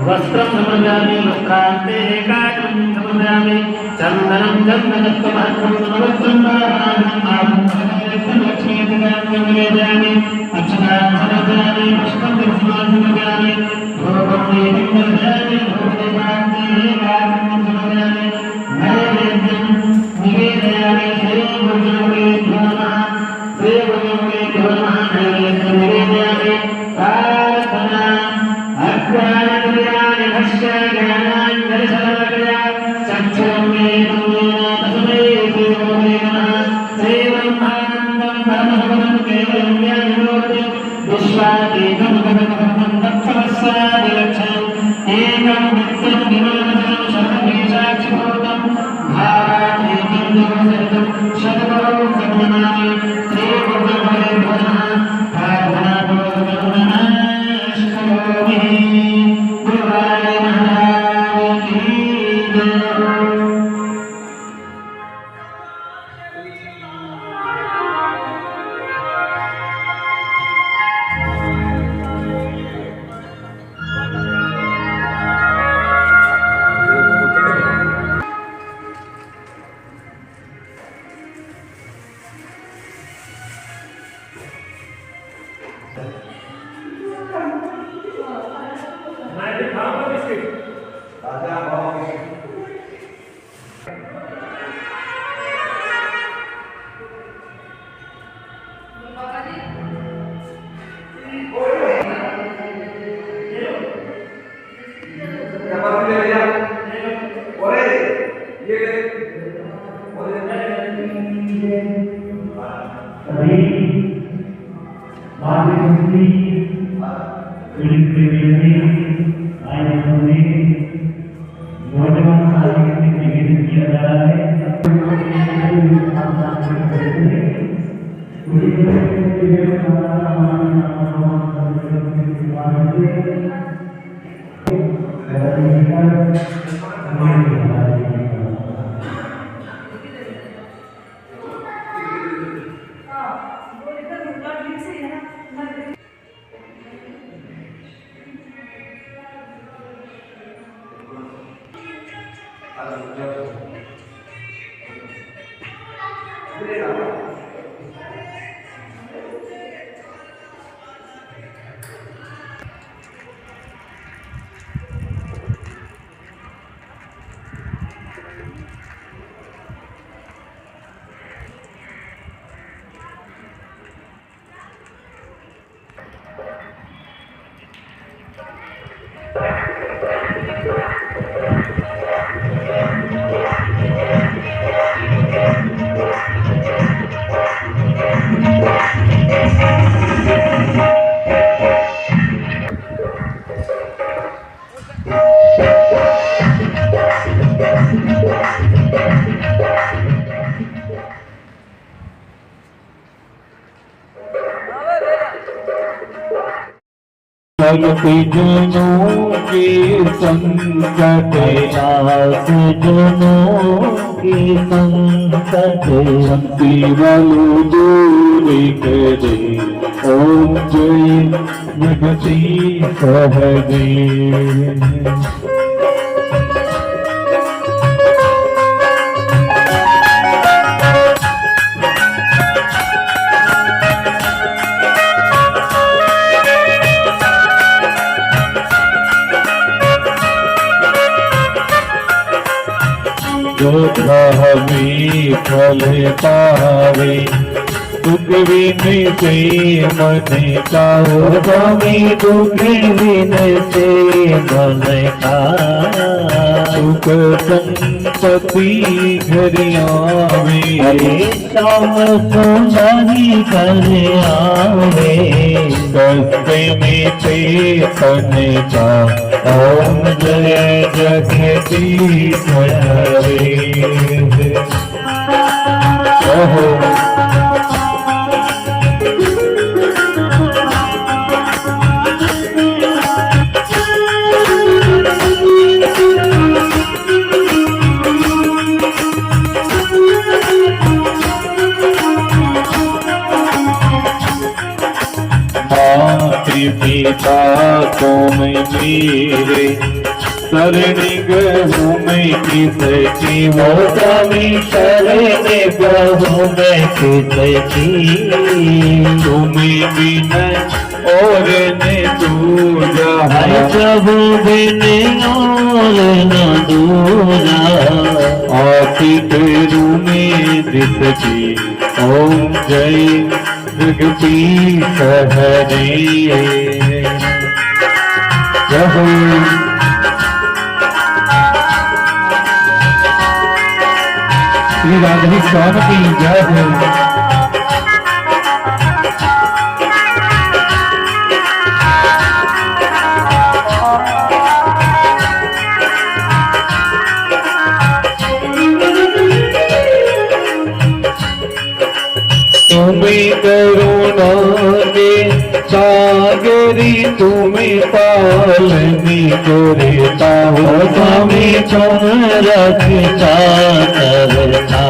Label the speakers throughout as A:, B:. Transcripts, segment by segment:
A: वस्त्रं समर्पयामि वस्त्रान्ते एकाग्रं समर्पयामि चन्दनं चन्दनत्वमर्पणं समर्पयामि अक्षतां समर्पयामि पुष्पं समर्पयामि धूपं दीपं समर्पयामि धूपदीपान्ते एकाग्रं समर्पयामि नैवेद्यं निवेदयामि श्रीगुरुदेवो नमः श्रीगुरुदेवो नमः नैवेद्यं निवेदयामि प्रार्थना अज्ञानकल्याणि भस्य ज्ञानाञ्जलिशलाकया चक्षुर्मेतुमेन तस्मै श्रीगुरुवे नमः श्रीब्रह्मानन्दं परमभगवतं केवलं ज्ञानमूर्तिं विश्वातीतं भगवतं तत्समस्यादिलक्षणम् एकं नित्यं विमानजलं सर्वदेशाक्षिभूतं भावातीतं जगत्सहितं शतकरो सन्नमामि श्रीगुरुवे नमः प्रार्थनापूर्वकं नमस्करोमि गुरुवाय महाराज की जय।
B: जनों के संकट आस जनों के संकट शक्ति बल दूर करे ओम जय जगती सहजे। हमें फल पावे दुख विन से मन काओ हमें दुख विन से मन का सुख संपत्ति घर आवे अरे शाम सुनाई कर आवे दस्ते में चेतन का ओम जय जगदीश हरे। तुम मेरे शरणी गहूँ मैं किसकी वो
A: स्वामी शरणी गहूँ मैं किसकी
B: तुम्हें बिना और ने दूजा
A: हर प्रभु बिन और न दूजा
B: आती करू में जिसकी ओम जय जगदीश हरे जय श्री राधे श्याम की जय हो। तुम्हें करुणा के सागरी तुम्हें पालनी करता हो
A: स्वामी तुम रखता करता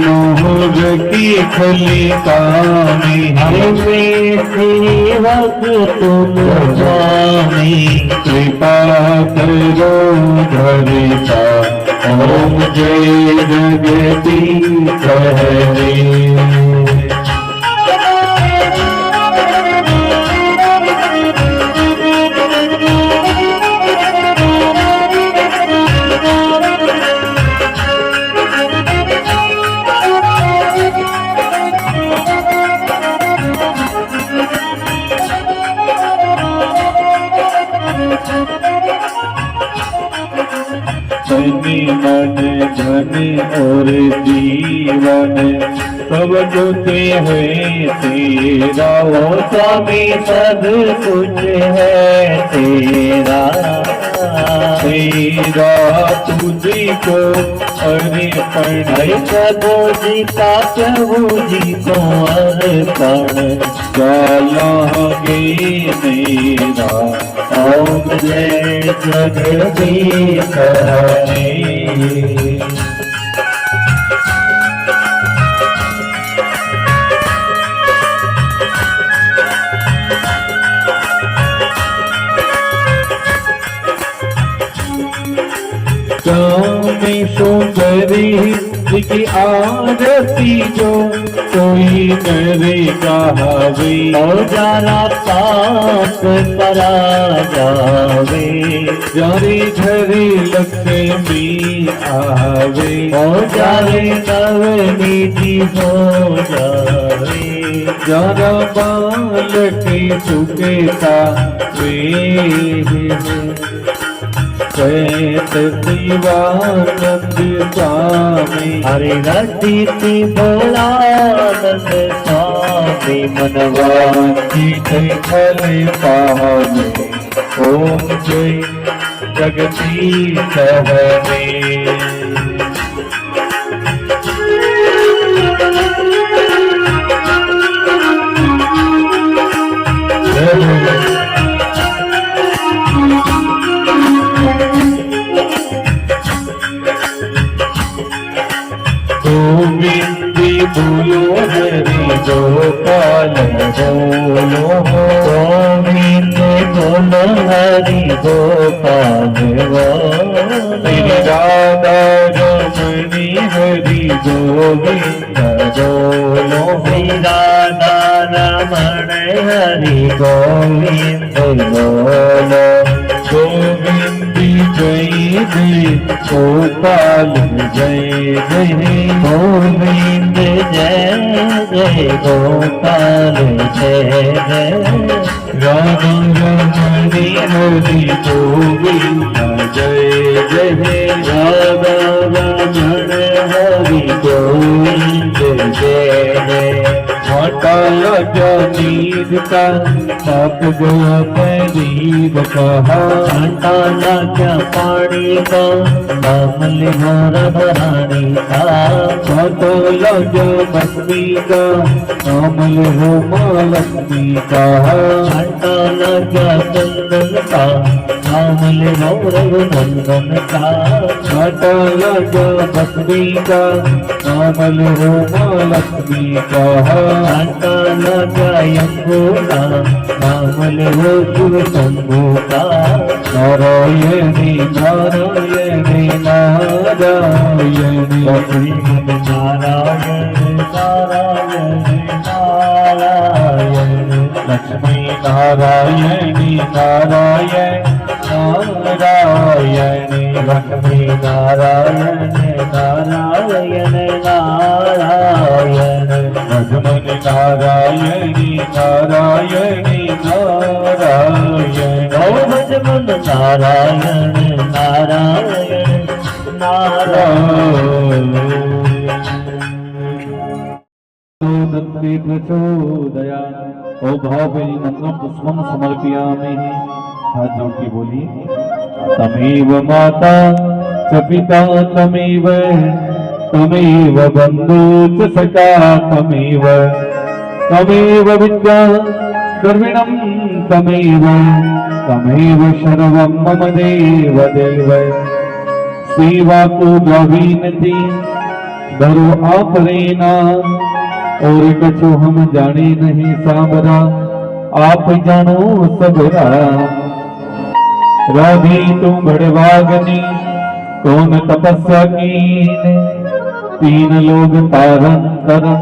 B: मोहर की खलिकानी
A: हमें सेवक तुम स्वामी
B: कृपा करो धरिता ओम जय जगदीश हरे मन धन और जीवन सब कुछ है तेरा
A: ओ स्वामी सब कुछ है तेरा
B: तेरा तुझको अर्पण
A: प्रभु जी का प्रभु जी को अर्पण
B: जालागे मेरा
A: ओम जय जगदीश हरे
B: स्वामी सुंदरी की आरती जो कोई करे गावे
A: और जाना पाप करा जावे
B: जारी घरे लक्ष्मी आवे
A: और जावे नवनीति हो जावे
B: जरा बालक चुकेता वे चैत शिवानंद स्वामी
A: हरे रति भोलानंद स्वामी मनवांची
B: खल पावे ओम जय जगदीश हरे बोलो हरि गोपाल बोलो
A: गोविंद बोलो हरि गोपाल
B: श्री राधा रमणी हरि गोविंद बोलो
A: श्री राधा रमण हरि गोविंद बोलो
B: गोविंद जय जय गोपाल जय जय
A: गोविंद जय जय गोपाल जय जय
B: राधा रमणी हरि गोविंद जय जय
A: राधा रमण हरि गोविंद जय जय
B: हटा नीर का पाप गया पैरी जीव कहा
A: छाटा लाग्या पानी का कमल मोर भरानी का
B: छाटा लाग्या लक्ष्मी का कमल हो माँ लक्ष्मी का
A: छाटा लाग्या चंदन का कमल मोर नंदन का
B: छाटा लाग्या लक्ष्मी का कमल हो माँ लक्ष्मी का
A: छाटा लाग्या यंगो का कमल हो शिव शंभु का
B: नारायणी नारायणी नारायणी
A: श्रीमद नारायण नारायण नारायण
B: लक्ष्मी नारायणी नारायण नारायणी
A: लक्ष्मी नारायण नारायण नारायण
B: लक्ष्मण नारायणी नारायणी नारायण
A: भजमन नारायण नारायण नारायण
B: दत्ते प्रचोदया ओ भावेन मंत्रम पुष्पम समर्पयामि। हाथ जोड़ के बोलिए तमेव माता च पिता तमेव तमेव बंधु च सखा तमेव तमेव विद्या द्रविणं तमेव तमेव सर्वं मम देव देव सेवा को द्रवीनति धरो आपरेना और कछु हम जाने नहीं साबरा आप जानो सबरा राधी तू बड़वागनी कौन तपस्या कीन तीन लोग तारन करन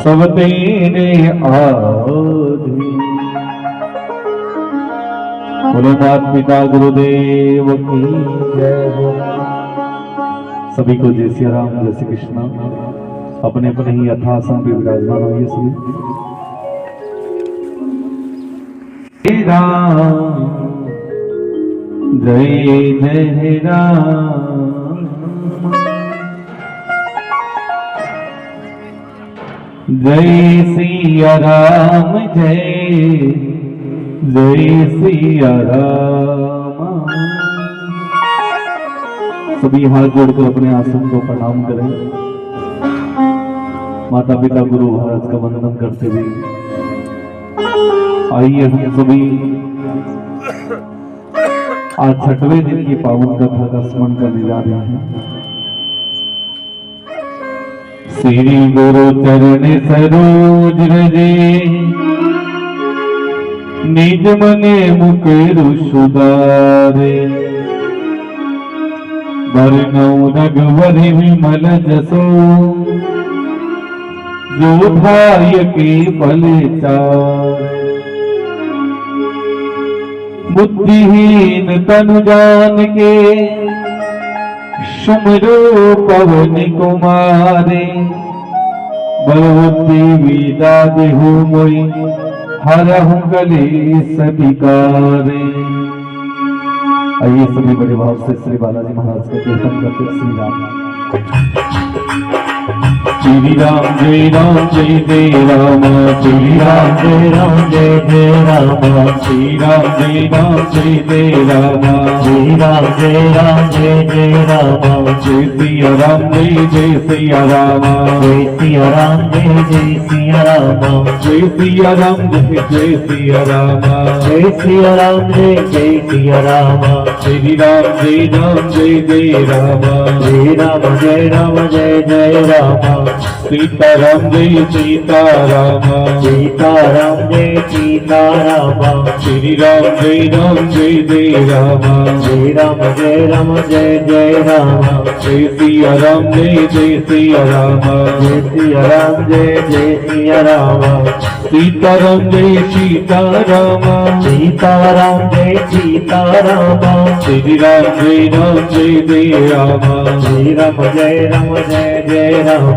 B: सब तेरे आधीन। बोलो माता पिता गुरुदेव की जय हो। सभी को जय श्री राम जय श्री कृष्ण। अपने अपने ही यथासन पे विराजमान होइए सभी। जय राम जय जय राम जय सिया राम जय जय सिया राम। सभी हाथ जोड़कर अपने आसन को प्रणाम करें। माता पिता गुरु महाराज का वंदन करते हुए आइए हम सभी आज छठवें दिन की पावन कथा का स्मरण करने जा रहे हैं। श्री गुरु चरण सरोज रजे निज मने मुकेरु सुधारे वर्णौ रघुवरि विमल जसो जो भाय के फल चार। बुद्धिहीन तनु जान के सुमरो पवन कुमारे बलवती विदा देहु मोई हरहु कलेश विकारे। आइए सभी बड़े भाव से श्री बालाजी महाराज का कीर्तन करते श्री राम जय राम जय जय राम श्री राम जय जय राम श्री राम जय जय राम
A: श्री राम जय जय राम
B: जय सिया राम जय सिया राम
A: जय सिया राम जय सिया राम
B: जय सिया राम जय सिया राम
A: जय सिया राम जय सिया राम
B: श्री राम जय जय राम
A: श्री राम जय जय राम
B: सीताराम जय सीताराम
A: सीताराम जय सीताराम
B: श्री राम जय राम
A: श्री राम जय जय राम
B: जय सिया राम जय सिया राम
A: जय सिया राम जय सिया राम
B: सीताराम जय सीताराम
A: सीताराम जय सीताराम
B: श्री राम जय राम
A: श्री राम जय जय राम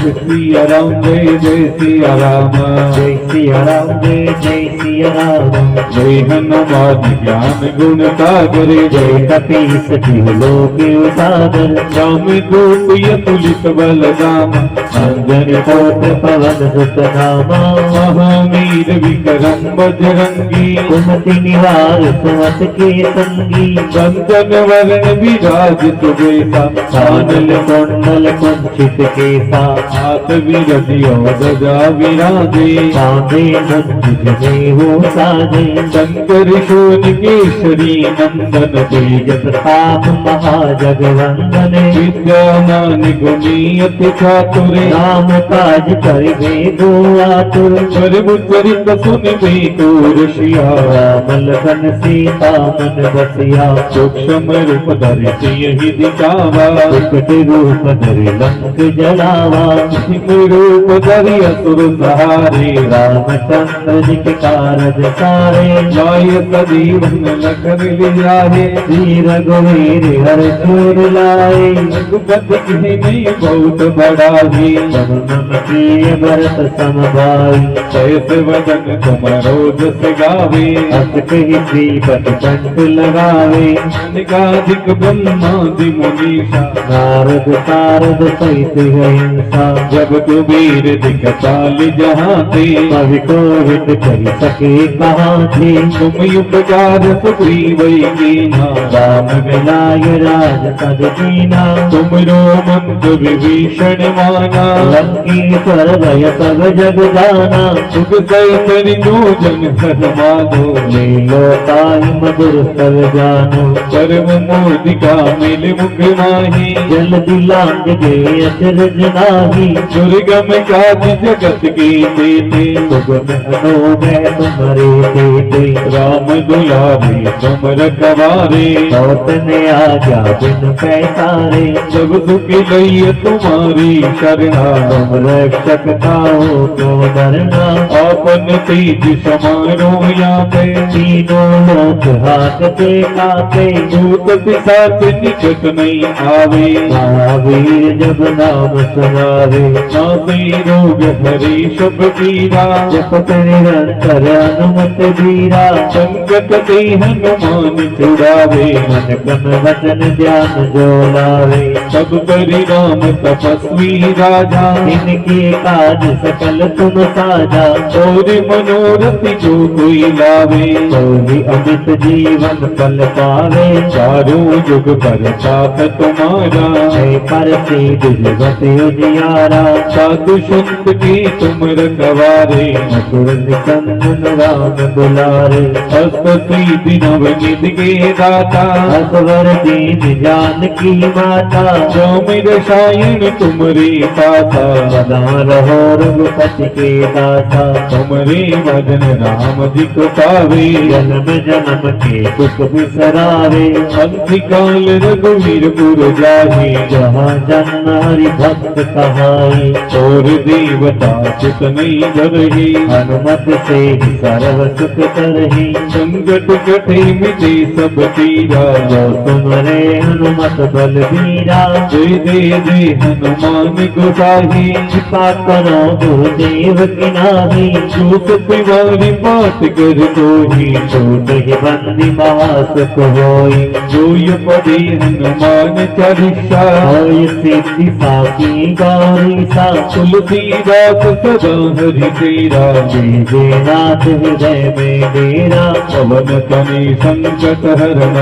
B: सिया राम जय जय सिया राम,
A: जय सिया राम जय जय सिया राम।
B: जय हनुमान ज्ञान गुण सागर,
A: जय कपीस तिहु लोक उजागर।
B: राम दूत अतुलित बल धाम,
A: अंजन पुत्र पवन सुत नामा।
B: महावीर विक्रम बजरंगी,
A: कुमति निवार सुमत के संगी।
B: कंचन वरण विराज सुबेसा,
A: कानल कुंडल कुंचित केसा।
B: हाथ विरधियो ध्वजा विराजे,
A: कांधे मुंज जनेऊ साजे।
B: शंकर शोण केसरी नंदन,
A: तेज प्रताप महाजगवंदन।
B: विद्यामान गुणी अति चातुर,
A: राम काज करिबे को आतुर।
B: परम चरित सुनिबे तो ऋषिया,
A: राम लखन सीता मन बसिया।
B: सूक्ष्म रूप धरि सियहि दिखावा,
A: विकट रूप धरि लंक जलावा।
B: सिंह रूप धरि असुर सहारे,
A: रामचंद्र जी के कारज सारे।
B: लाय सजीवन लखन लियाहे,
A: श्री रघुवीर हर चूर लाए।
B: रघुपति कीन्ही बहुत बड़ाई,
A: पवन प्रिय भरत सम भाई।
B: जैस वदन तुम रोज से गावे,
A: हस कहि श्रीपति कंठ लगावे।
B: निकाधिक ब्रह्मादि मुनीषा,
A: नारद सारद सहित अहिंसा।
B: जब कुबेर दिखपाल जहाँ थे,
A: कवि कोविद कहि सके कहाँ थे।
B: तुम उपकार सुग्रीव कीन्हा,
A: राम मिलाय राज पद दीना।
B: तुमरो मंत्र विभीषण माना,
A: लंकेश्वर भय सब जग जाना।
B: सुख सैतरि जन धन माधो,
A: लीलो ताहि मधुर सब जानो।
B: परम मोदिका मिल मुख माही,
A: जल दिलांग गए अचरज नाही।
B: दुर्गम काज जगत के तेते,
A: सुगम अनुग्रह तुम्हारे तेते।
B: राम दुलारी तुम रखवारे,
A: सौतने आज्ञा बिन पैसारे।
B: सब सुख लय तुम्हारी शरणा,
A: तुम रक्षक ताओ क्यों डरना।
B: आपन तेज समारो यापे,
A: तीनों लोक हाथ से कापे।
B: भूत पिशाच निकट नहीं आवे,
A: महावीर जब नाम सुनावे।
B: नासे रोग हरे शुभ पीरा,
A: जपत निरंतर हनुमत बीरा।
B: संकट ते हनुमान छुड़ावे,
A: मन क्रम वचन ध्यान जो लावे।
B: सब करि राम तपस्वी राजा,
A: इनके काज सकल तुम साजा।
B: और मनोरथ जो कोई लावे,
A: कोई अमित जीवन फल पावे।
B: चारों जुग प्रताप तुम्हारा,
A: है पर सिद्ध जगत उजियारा।
B: साधु संत की तुम रखवारे,
A: असुर निकंदन राम दुलारे।
B: हस्त सीधि नवनिध के दाता,
A: असवर दीन जानकी माता।
B: राम रसायन तुमरे पासा,
A: सदा रहो रघुपति के दासा।
B: तुमरे भजन राम जी को पावे,
A: जन्म जन्म के सुख बिसरावे।
B: अंतिकाल रघुवीर पुर जाहि,
A: जहाँ जन्म हरि भक्त कहाई।
B: और देवता चित नहीं डरहि,
A: हनुमत से ही सर्व सुख करही।
B: संकट कटे मिटे सब तीरा,
A: जो तुमरे हनुमत बलबीरा।
B: जय जय जय हनुमान गोसाई,
A: कृपा करो गुरुदेव की नाही।
B: जो सतिवारी बात कर तोहि,
A: छूट ही बंदी महासुख होई।
B: जो ये पदे हनुमान चालीसा,
A: होय सिद्धि साकी गौरी सा।
B: तुलसीदास सदा हरि तेरा,
A: जय जय नाथ हृदय में डेरा।
B: पवन तने संकट हरण,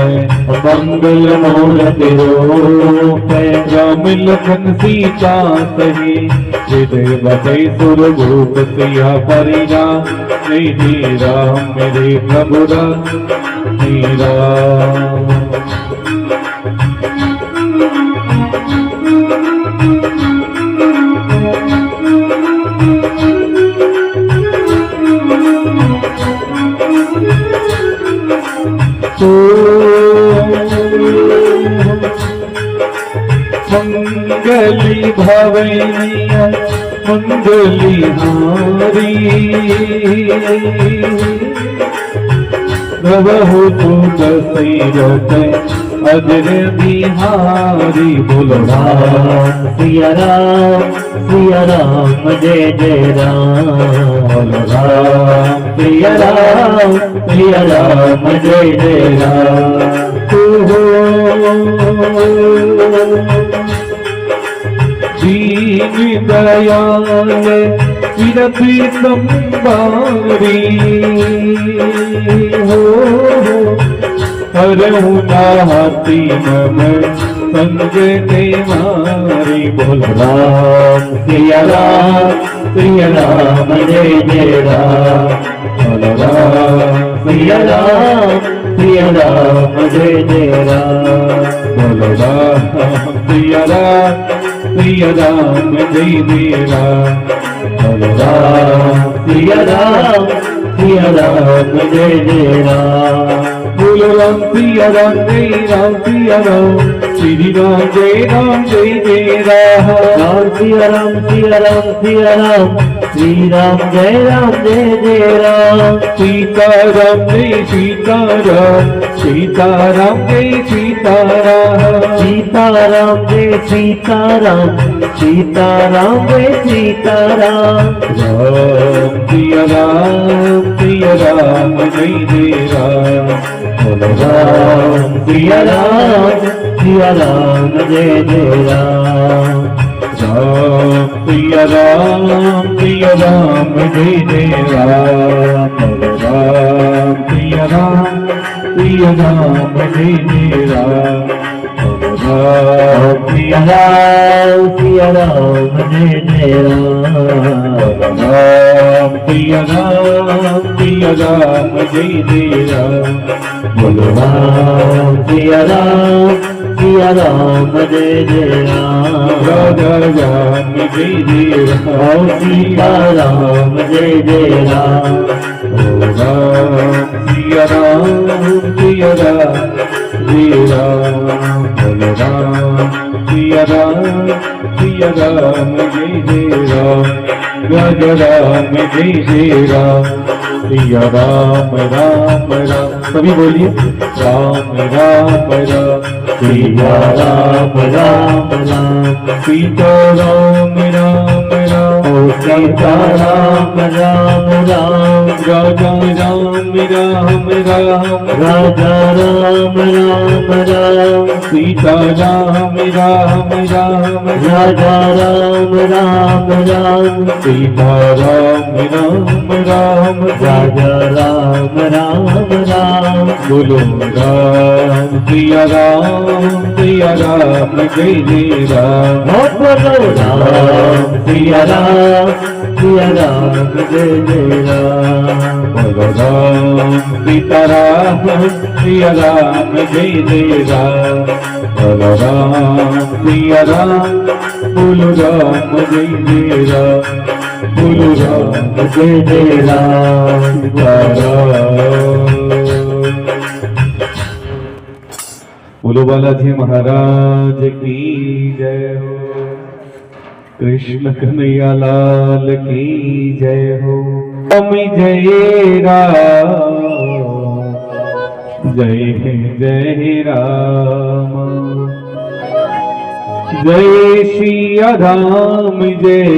A: मंगल मूर्ति रूप।
B: राम लखन सीता सही, हृदय बसे सुर भूप सिया परिजा। जय राम मेरे प्रभु मेरा। मंगली भवैया मंगली हारी, प्रभु तो दशरथ अजर बिहारी बोलो
A: राम सिया राम जय जय राम।
B: बोलो राम
A: सिया राम जय जय राम।
B: दीन दयाल विरति संबारी हो हरहु नाती मम संग के मारी। बोल
A: राम सिया राम जय जय राम।
B: बोल राम
A: सिया राम जय जय राम।
B: बोल राम सिया राम जय जय राम। बोल राम
A: सिया राम जय जय राम।
B: बोल राम सिया राम जय राम सिया राम श्री राम जय राम जय जय राम।
A: राम सिया राम श्री राम जय जय राम।
B: सीताराम जय सीताराम सीताराम जय सीताराम।
A: सीताराम जय सीताराम जय सीताराम।
B: राम सिया राम जय जय राम। बोल
A: राम सिया राम जय जय राम।
B: राम सिया राम जय जय राम। राम सिया राम जय जय राम। राम
A: सिया राम जय जय राम।
B: राम सिया राम जय जय राम। बोलो
A: राम सिया राम जय जय राम।
B: राजा राम जय जय राम।
A: सीता राम जय जय राम।
B: राम सिया राम जय राम। बोलो राम सिया राम जय जय राम। राजा राम जय जय राम। सिया राम राम राम सभी बोलिए राम राम राम।
A: सिया राम
B: सीता राम राम राम।
A: सीता राम
B: राजा राम राम
A: राजा राम
B: सीता राम राम
A: राजा राम
B: सीता राम
A: राजा राम
B: बोलो राम सिया राम जय जय राम।
A: बहुत बोलो राम सिया राम जय जय राम।
B: बोलो राम सीता राम सिया राम जय जय राम। बोलो राम सिया राम बोलो राम जय जय राम। बोलो राम
A: जय जय राम।
B: बोलो बालाजी महाराज की जय हो। कृष्ण कन्हैया लाल की जय हो। अमी जय राम जय राम। जय सिया राम जय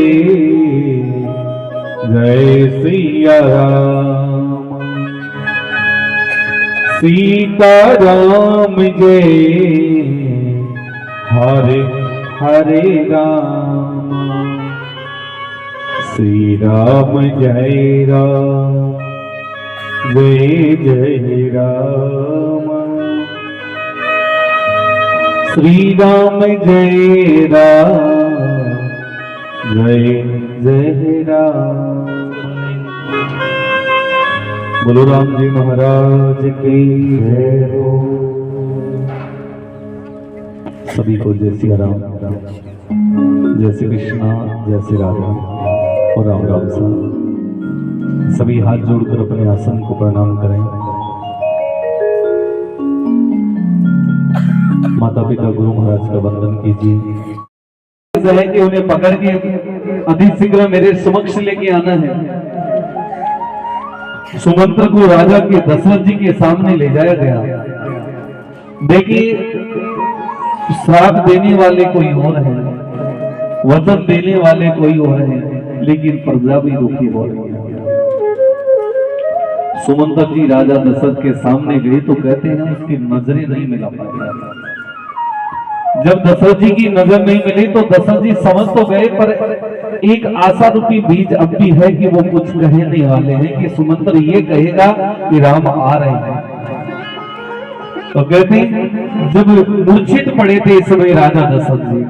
B: सिया राम। सीता राम जय हरे हरे राम। श्री राम जय जय राम। श्री राम जय जय राम। बोलो राम जी महाराज की जय हो। सभी को जय श्री राम, जय श्री कृष्णा, जय श्री राधा और राम राम सा। सभी हाथ जोड़कर अपने आसन को प्रणाम करें। माता पिता गुरु महाराज का वंदन कीजिए। है कि उन्हें पकड़ के अति शीघ्र मेरे समक्ष लेके आना है। सुमंत्र को राजा के दशरथ जी के सामने ले जाया गया। देखिए, श्राप देने वाले कोई और है, वचन देने वाले कोई और है, लेकिन प्रजा भी दुखी हो रही है। सुमंत जी राजा दशरथ के सामने गए तो कहते हैं उसकी नजरें नहीं मिला पाई। जब दशरथ जी की नजर नहीं मिली तो दशरथ जी समझ तो गए, पर एक आशा रूपी बीज अब भी है कि वो कुछ कहने वाले हैं, कि सुमंत्र ये कहेगा कि राम आ रहे हैं। तो कहते हैं जब मूर्छित पड़े थे इस समय राजा दशरथ जी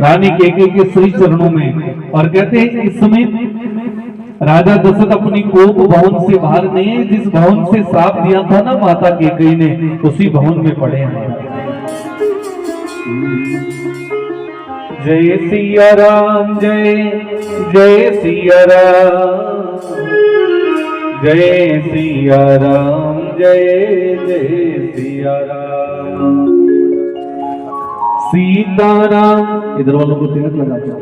B: रानी कैकेयी के श्री चरणों में, और कहते हैं इस समय राजा दशरथ अपनी कोप भवन से बाहर नहीं है, जिस भवन से श्राप दिया था ना माता कैकेयी ने, उसी भवन में पड़े हैं। जय सिया राम, जय जय सिया राम, जय सिया राम, जय जय सिया राम, सीताराम। इधर वालों को तिलक लगा दो।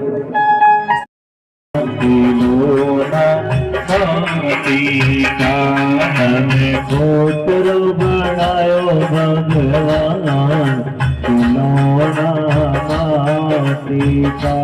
A: गोत्र बनायो भगवान सीता।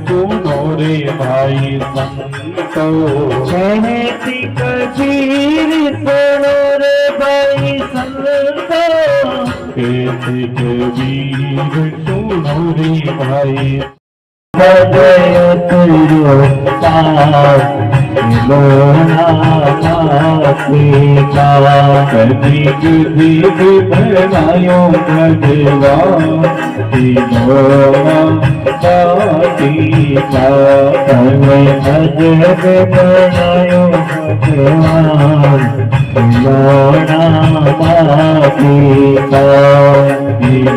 A: सुनो रे भाई संतो, कहती कबीर सुनो रे भाई संतो, कहती कबीर सुनो रे भाई। कभी कभी बनायो भगवान सीता, भज बनायो भगवान लोना सीता,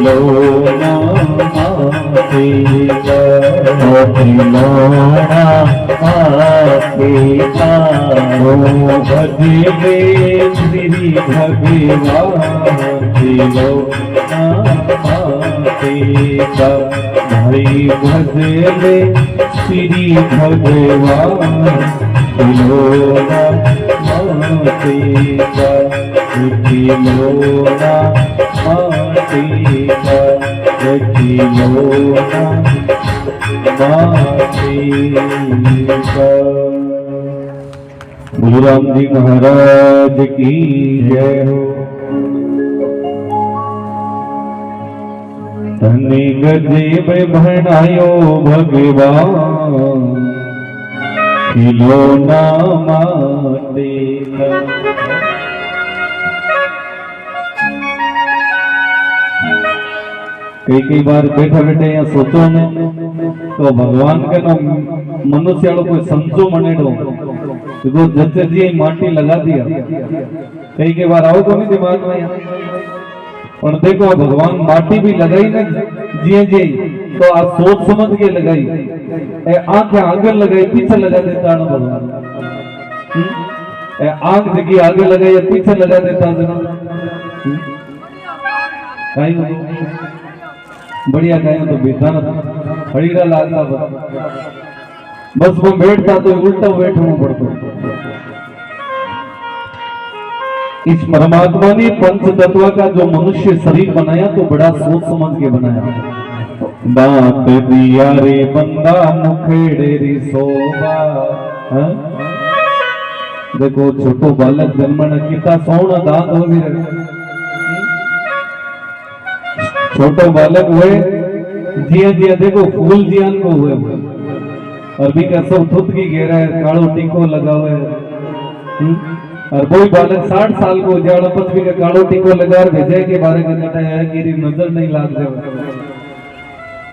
A: लोना सीता, लोना सीता। भजे श्री भगवान लोना सीता, भाई भजे श्री भगवान लोना सीता, लोना सीता, लोना सीता। गुरु राम जी महाराज की जय हो। धनी गजे में भणायो भगवान खिलौना माटे का। कई बार बैठा बैठे या सोचो में तो भगवान के ना मनुष्य वालों को समझो मनेडो तो जैसे जी माटी लगा दिया। कई बार आओ तो नहीं दिमाग में, और देखो भगवान माटी भी लगाई ना जी जी तो आप सोच समझ के लगाई, आंखें आगे लगाई पीछे लगा देता ना भगवान, आंख जगह आगे लगाई पीछे लगा देता बढ़िया कहें तो बेटा हड़ीरा लागता बस वो बैठता तो उल्टा बैठना पड़ता। इस परमात्मा ने पंच तत्व का जो मनुष्य शरीर बनाया तो बड़ा सोच समझ के बनाया। दांत दिया रे बंदा मुखेड़े री शोभा। देखो छोटो बालक जन्मन कितना सोना दांत हो भी, छोटो बालक हुए जिया जिया देखो फूल जियान को हुए अभी का सब थुत की घेरा है, कालो टीको लगा हुआ है। और कोई बालक 60 साल को उजाड़ा पृथ्वी का कालो टीको लगा भेजे के बारे में कहता है कि नजर नहीं लाग जाए।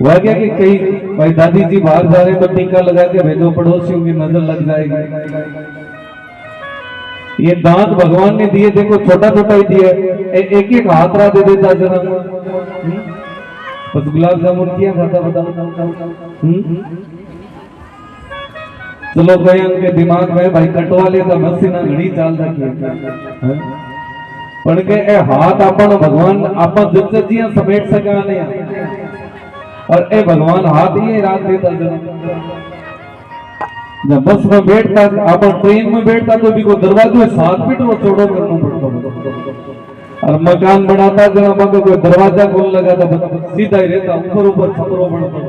A: वह क्या कि कई भाई दादी जी बाहर जा रहे तो टीका लगा के भेजो, पड़ोसियों की नजर लग जाएगी। ये दांत भगवान ने दिए, देखो छोटा छोटा ही दिया, एक एक हाथ रहा दे देता जरा। बस गुलाब जामुन किया खाता बताओ। चलो गए उनके दिमाग में भाई कटवा लेता मसीना घड़ी चाल रखी पण के ए हाथ अपन भगवान आप जिया समेट सका नहीं, और ए भगवान हाथ ये रात देता जब बस में बैठता, आप ट्रेन में बैठता तो भी को दरवाजे 7 फीट वो चौड़ा करना पड़ता, और मकान बनाता जरा मगर कोई दरवाजा खोल लगा था सीधा ही रहता, ऊपर ऊपर छपरो बनता।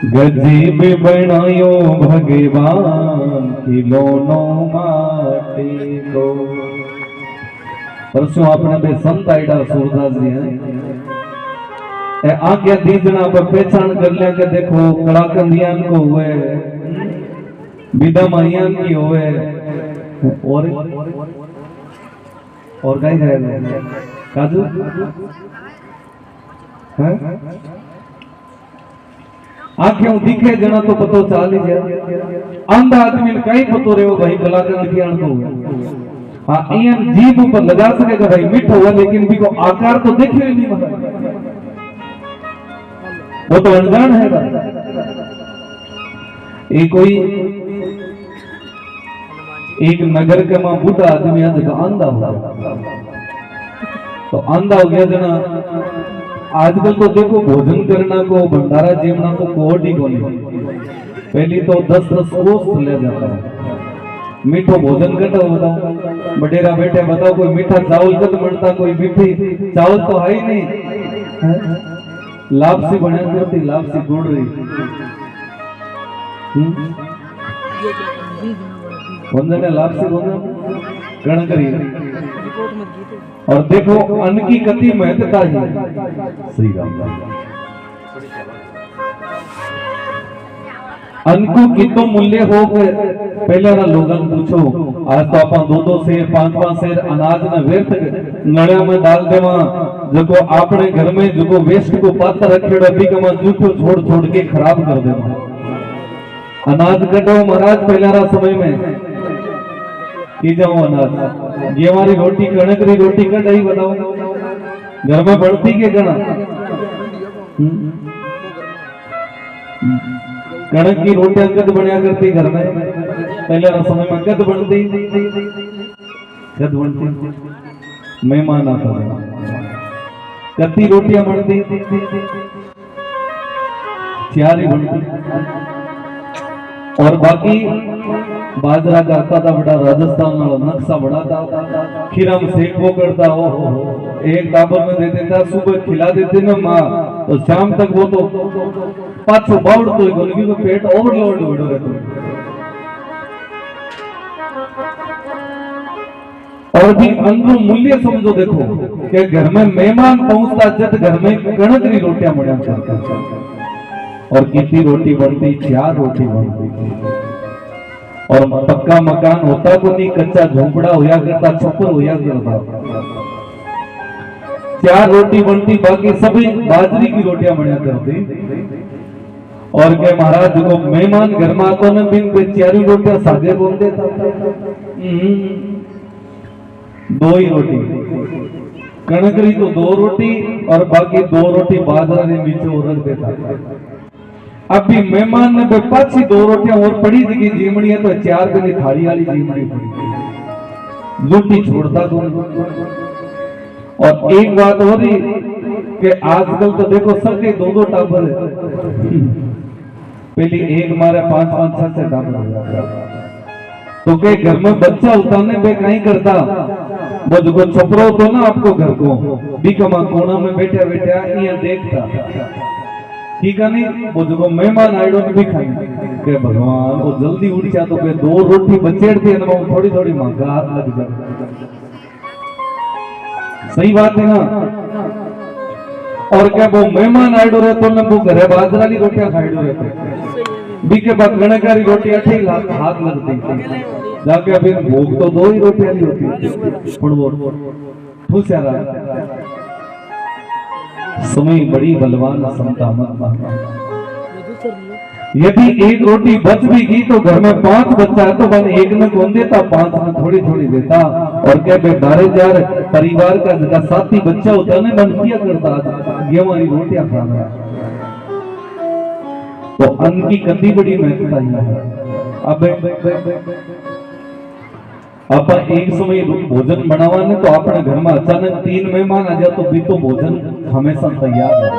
A: गजीब बनायो भगवान खिलौनो माटी को। परसों आपने बे संत आइडा सूरदास जी हैं आज्ञा दीजना पर पहचान कर लिया कि देखो कड़ाकंदियान को हुए, विदा माइयान की हुए, और कहीं रहे काजू आंखें दिखे जना तो पतो चाल ही जाए। अंधा आदमी ने कहीं पतो रहे हो भाई कलाकंदियान को हुए। हाँ इन जीभ ऊपर लगा सकेगा भाई मिठ हुआ, लेकिन भी को आकार तो देखे ही नहीं मतलब वो तो अनजान है। एक कोई एक नगर के मां बूढ़ा आदमी आज अंधा हो गया, तो अंधा हो गया जना। आजकल तो देखो भोजन करना को भंडारा जेवना को कोड ही कोनी, पहली तो 10-10 कोस ले जाता है। मीठो भोजन करता बताओ, बडेरा बैठे बताओ कोई मीठा चावल कद बनता, कोई मीठी चावल तो है ही नहीं। लापसी बना करती लापसी गुड़ रही वंदने लापसी गण करी। और देखो अन्न की कति महत्ता है। सही अन्न को कितो मूल्य हो पहले ना लोगन पूछो। आज तो आप 2-2 सेर 5-5 सेर अनाज ना व्यर्थ नड़िया में डाल देवा, जो आपने घर में जो वेस्ट को पात्र रखे अभी कमा जूठो छोड़ छोड़ के खराब कर देवा। अनाज कटो महाराज पहला समय में की जाओ अनाज, ये हमारी रोटी कणक री रोटी कटाई बताओ घर में बढ़ती के गणा कणक की रोटियां कद बनया करती घर में, पहले समय में कद बनती मेहमान आता कत्ती रोटियां बनती 4 ही बनती। और बाकी बाजरा का आता था बड़ा राजस्थान वाला नक्शा बड़ा था, खीरा में सेकवो करता हो एक टाबर में दे देता, सुबह खिला देते ना माँ तो शाम तक वो तो 500 बाउड तो गोलगी को पेट ओवरलोड हो रहता। और भी अंदर मूल्य समझो देखो कि घर में मेहमान पहुंचता जब घर में कणक री रोटियां बना करता और कितनी रोटी बनती 4 रोटी बनती। और पक्का मकान होता को नहीं, कच्चा झोंपड़ा होया करता, छप्पर होया करता। 4 रोटी बनती, बाकी सभी बाजरी की रोटियां बना करती। और के महाराज को मेहमान घर में आतो ने बिन पे 4 रोटियां सागे बोल देता, 2 ही रोटी कणकरी तो 2 रोटी और बाकी 2 रोटी बाजरा ने नीचे रख देता। अभी मेहमान ने पे पाछी 2 रोटियां और पड़ी थी जीमड़ी है तो 4 पे थाली वाली जीमड़ी पड़ी, लूटी छोड़ता तो। और एक बात हो रही कि आजकल तो देखो सबके 2-2 टाबर है, पहले एक मारे 5-5-6 टाबर। तो के घर में बच्चा उतारने पे कहीं करता वो जो छपरो तो ना आपको घर को बीकमा कोना में बैठा बैठा यहाँ देखता ठीक है नहीं, वो जो मेहमान आयो ने भी खाई के भगवान वो जल्दी उठ जा तो 2 रोटी बचेड़ती है ना थोड़ी थोड़ी मांगा हाथ लग जाए। सही बात है ना। और क्या वो मेहमान आयो रहे तो ना वो घरे बाजरा की रोटियां खाइडो रहते, बीके बाद गणकारी रोटी अठी हाथ लगती जाके फिर भोग तो 2 ही रोटियां नहीं होती फुटबॉल ठूसा रहा समय बड़ी बलवान समता मत। यदि एक रोटी बच भी गई तो घर में 5 बच्चा है तो मन एक में कौन देता, 5 में थोड़ी थोड़ी देता। और क्या बेदारे जार परिवार का साथी बच्चा होता है ना, मन किया करता ये हमारी रोटियां खाना। तो अन्न की कदी बड़ी महत्वता है। अब एक समय भोजन बनावा ने तो अपने घर में अचानक 3 मेहमान आ जाए तो भी तो भोजन हमेशा तैयार है।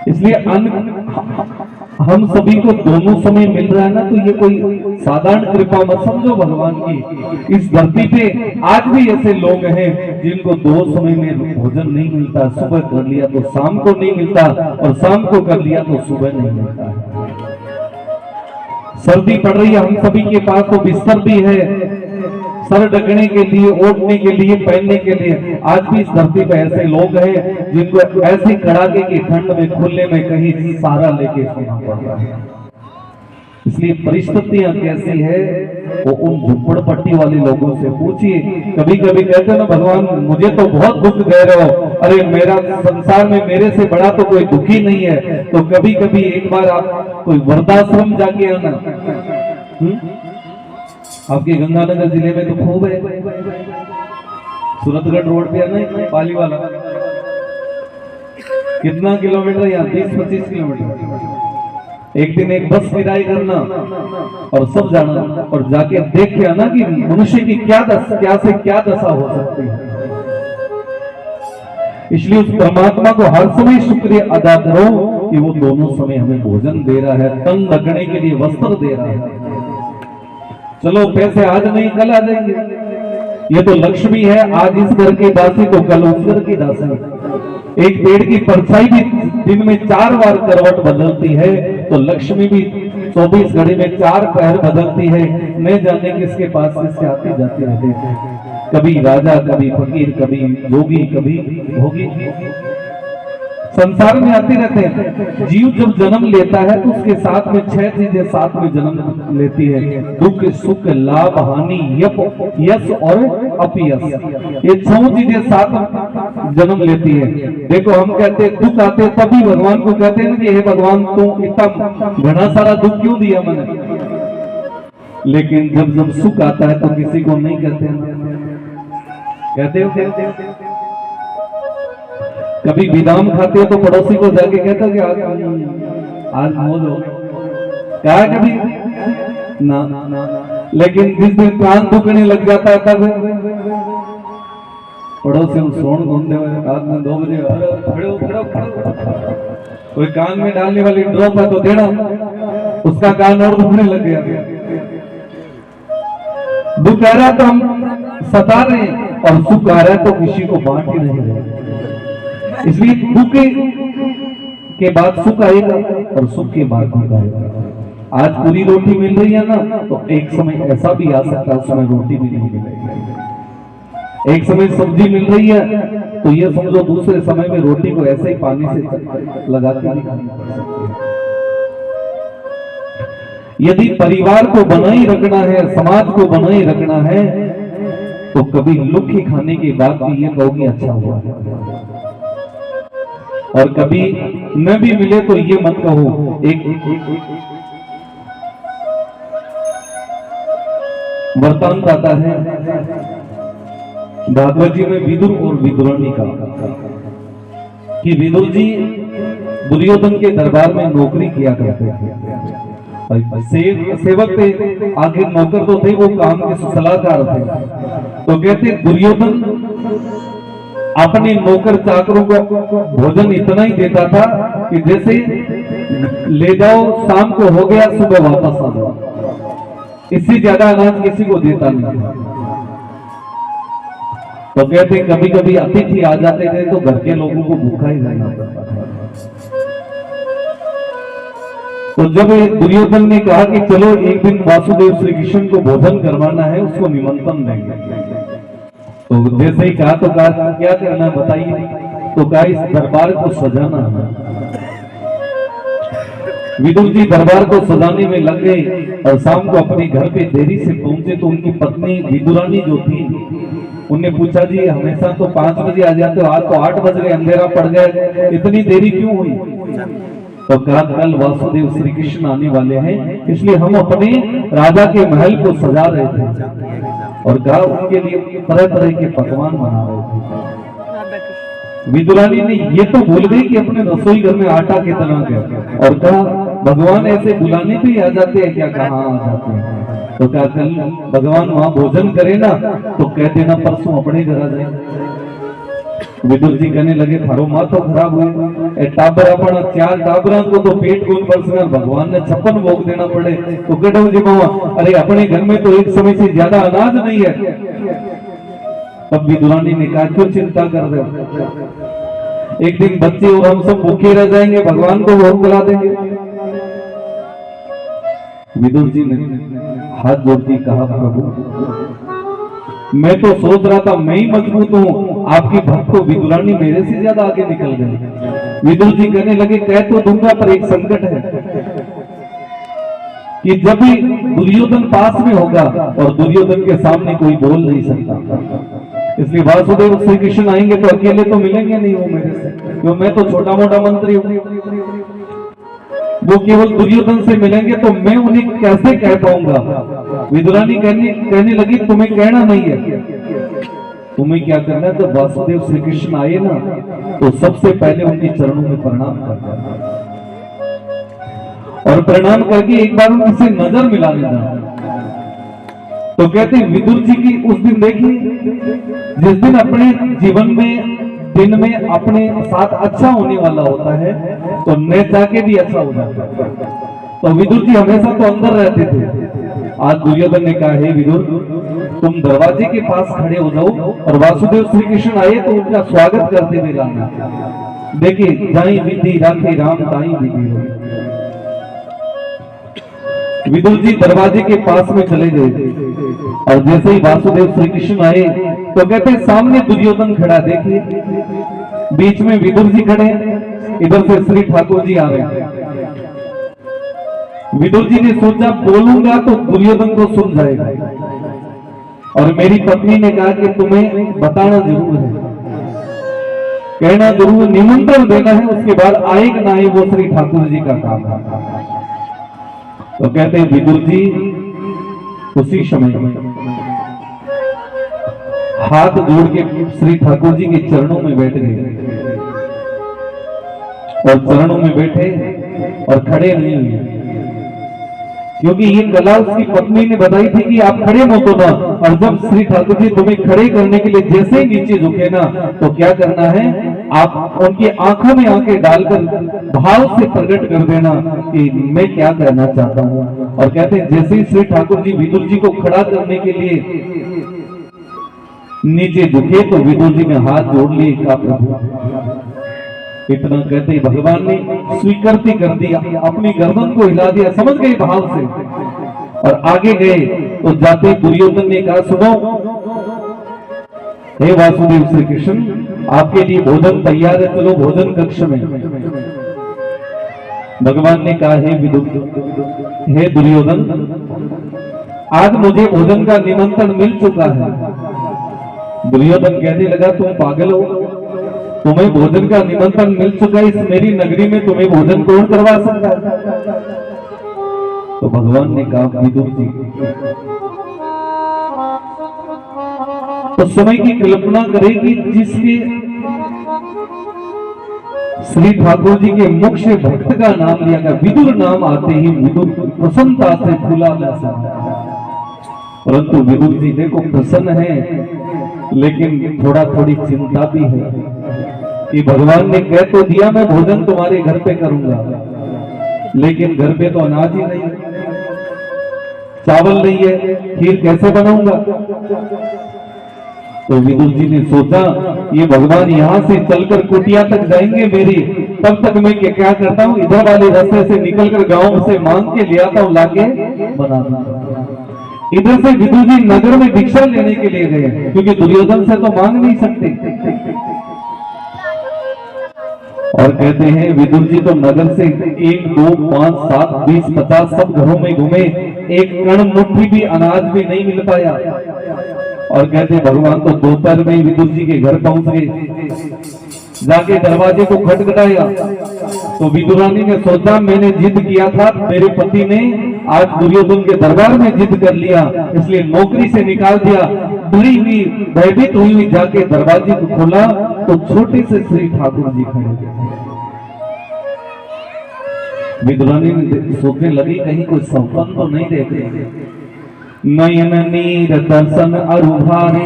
A: इसलिए अन्न हम सभी को दोनों समय मिल रहा है ना, तो ये कोई साधारण कृपा मत समझो भगवान की। इस धरती पे आज भी ऐसे लोग हैं जिनको 2 समय में भोजन नहीं मिलता। सुबह कर लिया तो शाम को नहीं मिलता और शाम को कर लिया तो सुबह नहीं मिलता। सर्दी पड़ रही है, हम सभी के पास तो बिस्तर भी है, सर ढकने के लिए, ओढ़ने के लिए, पहनने के लिए। आज भी इस धरती पे ऐसे लोग हैं जिनको ऐसी कड़ाके की ठंड में खुले में कहीं सहारा लेके सोना पड़ रहा है। इसलिए परिस्थितियां कैसी है वो उन झुपड़पट्टी वाले लोगों से पूछिए। कभी कभी कहते हैं ना भगवान मुझे तो बहुत दुख दे रहे हो, अरे मेरा संसार में मेरे से बड़ा तो कोई दुखी नहीं है। तो कभी कभी एक बार आप कोई वृद्धाश्रम जाके आना। आपके गंगानगर जिले में तो खूब है, सूरतगढ़ रोड पे है ना पाली वाला, कितना किलोमीटर यहाँ 20-25 किलोमीटर। एक दिन एक बस किराए करना और सब जाना और जाके देख के आना कि मनुष्य की क्या से क्या दशा हो सकती है। इसलिए उस परमात्मा को हर समय शुक्रिया अदा करो कि वो दोनों समय हमें भोजन दे रहा है, तन ढकने के लिए वस्त्र दे रहा है। चलो पैसे आज नहीं कल आ जाएंगे, ये तो लक्ष्मी है, आज इस घर की दासी तो कल उस घर की दासी। एक पेड़ की परछाई भी दिन में 4 बार करवट बदलती है, तो लक्ष्मी भी 24 घड़ी में 4 पहर बदलती है। न जाने किसके पास किसके आती जाती रहती है, कभी राजा, कभी फकीर, कभी योगी, कभी भोगी, संसार में आते रहते हैं। जीव जब जन्म लेता है तो उसके साथ में 6 चीजें साथ में जन्म लेती है, दुख, सुख, लाभ, हानि, यश और अपयश। ये 6 चीजें साथ जन्म लेती है। देखो हम कहते हैं दुख आते तभी भगवान को कहते हैं कि हे भगवान तू इतना घना सारा दुख क्यों दिया मैंने। लेकिन जब जब सुख आता है तो किसी को नहीं कहते हो। कभी बादाम खाते हो तो पड़ोसी को जाके कहते हो कि आज मौज हो, क्या कभी ना। लेकिन जिस दिन कान दुखने लग जाता है तब पड़ोसी सोन घूमने वाले रात में 2 बजे कोई कान में डालने वाली ड्रॉप है तो देना, उसका कान और दुखने लग गया। दुख आ रहा तो हम सता रहे हैं और सुख आ रहा है तो किसी को बांट ही नहीं रहे। इसलिए दुख के बाद सुख आएगा और सुख के बाद दुख आएगा। आज पूरी रोटी मिल रही है ना, तो एक समय ऐसा भी आ सकता है उस समय रोटी भी नहीं मिलेगी। एक समय सब्जी मिल रही है तो ये समझो दूसरे समय में रोटी को ऐसे ही पानी से लगा के नहीं खानी पड़ सकती है। यदि परिवार को बनाए रखना है, समाज को बनाए रखना है, तो कभी लुक्खी खाने के बाद भी ये कहोगे अच्छा हुआ है, और कभी न भी मिले तो ये मत कहो। एक वृत्तांत आता है भागवत जी में विदुर और विदुरानी का, कि विदुर जी दुर्योधन के दरबार में नौकरी किया करते थे। सेवक थे, आखिर नौकर तो थे, वो काम के सलाहकार थे। तो कहते दुर्योधन अपने नौकर चाकरों को भोजन इतना ही देता था कि जैसे ले जाओ शाम को हो गया सुबह वापस आ जाओ, इससे ज्यादा अनाज किसी को देता नहीं था। तो कहते कभी कभी अतिथि आ जाते थे तो घर के लोगों को भूखा ही रहना पड़ता था। तो जब दुर्योधन ने कहा कि चलो एक दिन वासुदेव श्री कृष्ण को भोजन करवाना है, उसको निमंत्रण देंगे, तो जैसे ही कहा तो कहा क्या करना बताइए। तो कहा इस दरबार को सजाना है। विदुर जी दरबार को सजाने में लग गए और शाम को अपने घर पे देरी से पहुंचे तो उनकी पत्नी विदुरानी जो थी उनने पूछा, जी हमेशा तो 5 बजे आ जाते हो, आज तो 8 बज गए, अंधेरा पड़ गया, इतनी देरी क्यों हुई? तो कहा, कल वासुदेव श्री कृष्ण आने वाले हैं, इसलिए हम अपने राजा के महल को सजा रहे थे और कहा उनके लिए तरह तरह के पकवान बना रहे थे। विदुरानी ने ये तो भूल गई कि अपने रसोई घर में आटा कितना गया और कहा, भगवान ऐसे बुलाने पे ही आ जाते हैं क्या? कहाँ आ जाते हैं? तो क्या कल भगवान वहां भोजन करे ना तो कह देना परसों अपने घर आ जाए। विदुर जी कहने लगे, थारो माँ तो खराब हुई, टाबरा पण 4 टाबरा को तो पेट गुण पर भगवान ने 56 भोग देना पड़े, तो कहता जी मामा, अरे अपने घर में तो एक समय से ज्यादा अनाज नहीं है। तब विदुरानी ने कहा, क्यों चिंता कर रहे हो, एक दिन बच्चे और हम सब भूखे रह जाएंगे, भगवान को भोग खिला देंगे। विदुर जी ने हाथ जोड़ के कहा, प्रभु मैं तो सोच रहा था मैं ही मजबूत हूँ, आपकी भक्त को विदुरानी मेरे से ज्यादा आगे निकल गई। विदुर जी कहने लगे, कह तो दूंगा पर एक संकट है कि जब भी दुर्योधन पास में होगा और दुर्योधन के सामने कोई बोल नहीं सकता, इसलिए वासुदेव श्री कृष्ण आएंगे तो अकेले तो मिलेंगे नहीं वो मेरे से, क्यों मैं तो छोटा मोटा मंत्री हूँ, वो केवल दुर्योधन से मिलेंगे तो मैं उन्हें कैसे कह पाऊंगा। विदुरानी कहने लगी, तुम्हें कहना नहीं है, तुम्हें क्या करना है, जब वासुदेव श्री कृष्ण आए ना तो सबसे पहले उनके चरणों में प्रणाम करना और प्रणाम करके एक बार उनसे नजर मिला लेना। तो कहते हैं विदुर जी की उस दिन देखी, जिस दिन अपने जीवन में दिन में अपने साथ अच्छा होने वाला होता है तो न चाहके भी अच्छा हो जाता है। तो विदुर जी हमेशा तो अंदर रहते थे। आज दुर्योधन ने कहा, हे विदुर, तुम दरवाजे के पास खड़े हो जाओ और वासुदेव श्री कृष्ण आए तो उनका स्वागत करते हुए जाना। देखिए, जाई विधि राखे राम ताई विधि हो। विदुर जी दरवाजे के पास में चले गए और जैसे ही वासुदेव श्री कृष्ण आए तो कहते सामने दुर्योधन खड़ा, देखिए बीच में विदुर जी खड़े, इधर से श्री ठाकुर जी आ रहे हैं। विदुर जी ने सोचा बोलूंगा तो दुर्योधन को सुन जाएगा और मेरी पत्नी ने कहा कि तुम्हें बताना जरूर है, कहना जरूर, निमंत्रण देना है, उसके बाद आए कि ना आए वो श्री ठाकुर जी का काम है। तो कहते हैं विदुर जी उसी समय हाथ जोड़ के श्री ठाकुर जी के चरणों में बैठ गए और चरणों में बैठे और खड़े नहीं हुए, क्योंकि ये कला उसकी पत्नी ने बताई थी कि आप खड़े मत होना। और जब श्री ठाकुर जी तुम्हें खड़े करने के लिए जैसे ही नीचे झुके ना तो क्या करना है, आप उनकी आंखों में आंखें डालकर भाव से प्रकट कर देना कि मैं क्या कहना चाहता हूँ। और कहते हैं जैसे ही श्री ठाकुर जी विदुर जी को खड़ा करने के लिए नीचे झुके तो विदुर जी ने हाथ जोड़ लिए, कहा प्रभु, इतना कहते ही भगवान ने स्वीकृति कर दी, अपनी गर्दन को हिला दिया, समझ गए भाव से और आगे गए। तो जाते दुर्योधन ने कहा, सुनो हे वासुदेव श्री कृष्ण, आपके लिए भोजन तैयार है, चलो भोजन कक्ष में। भगवान ने कहा, हे दुर्योधन, आज मुझे भोजन का निमंत्रण मिल चुका है। दुर्योधन कहने लगा, तुम पागल हो, तुम्हें भोजन का निमंत्रण मिल चुका है, इस मेरी नगरी में तुम्हें भोजन कौन करवा सकता है। तो भगवान ने कहा, विदुर जी, तो समय की कल्पना करेगी जिसके श्री ठाकुर जी के मुख से भक्त का नाम लिया गया, विदुर नाम आते ही विदुर प्रसन्नता से फूला जैसा। परंतु विदुर जी देखो प्रसन्न है, लेकिन थोड़ी चिंता भी है कि भगवान ने कह तो दिया मैं भोजन तुम्हारे घर पे करूंगा, लेकिन घर पे तो अनाज ही नहीं, चावल नहीं है, खीर कैसे बनाऊंगा। तो विदुर जी ने सोचा ये भगवान यहाँ से चलकर कुटिया तक जाएंगे मेरी, तब तक मैं क्या करता हूँ, इधर वाले रास्ते से निकलकर गांव से मांग के ले आता हूँ, लाके बना दूंगा। इधर से विदुर जी नगर में भिक्षा लेने के लिए गए, क्योंकि दुर्योधन से तो मांग नहीं सकते। और कहते हैं विदुर जी तो नगर से 1, 2, 5, 7, 20, 50 सब घरों में घूमे, एक कण मुट्ठी भी अनाज भी नहीं मिल पाया। और कहते भगवान तो दोपहर में विदुर जी के घर पहुंच गए, जाके दरवाजे को खटखटाया तो विदुरानी ने सोचा मैंने जिद किया था, मेरे पति ने आज दुर्योधन के दरबार में जिद कर लिया, इसलिए नौकरी से निकाल दिया। डरी हुई भयभीत हुई जाके दरवाजे को खोला तो छोटे से श्री ठाकुर जी खड़े थे। विदुरानी सोचने लगी कहीं कोई सपन तो नहीं देखे। नयन नीर दर्शन अरुभारे,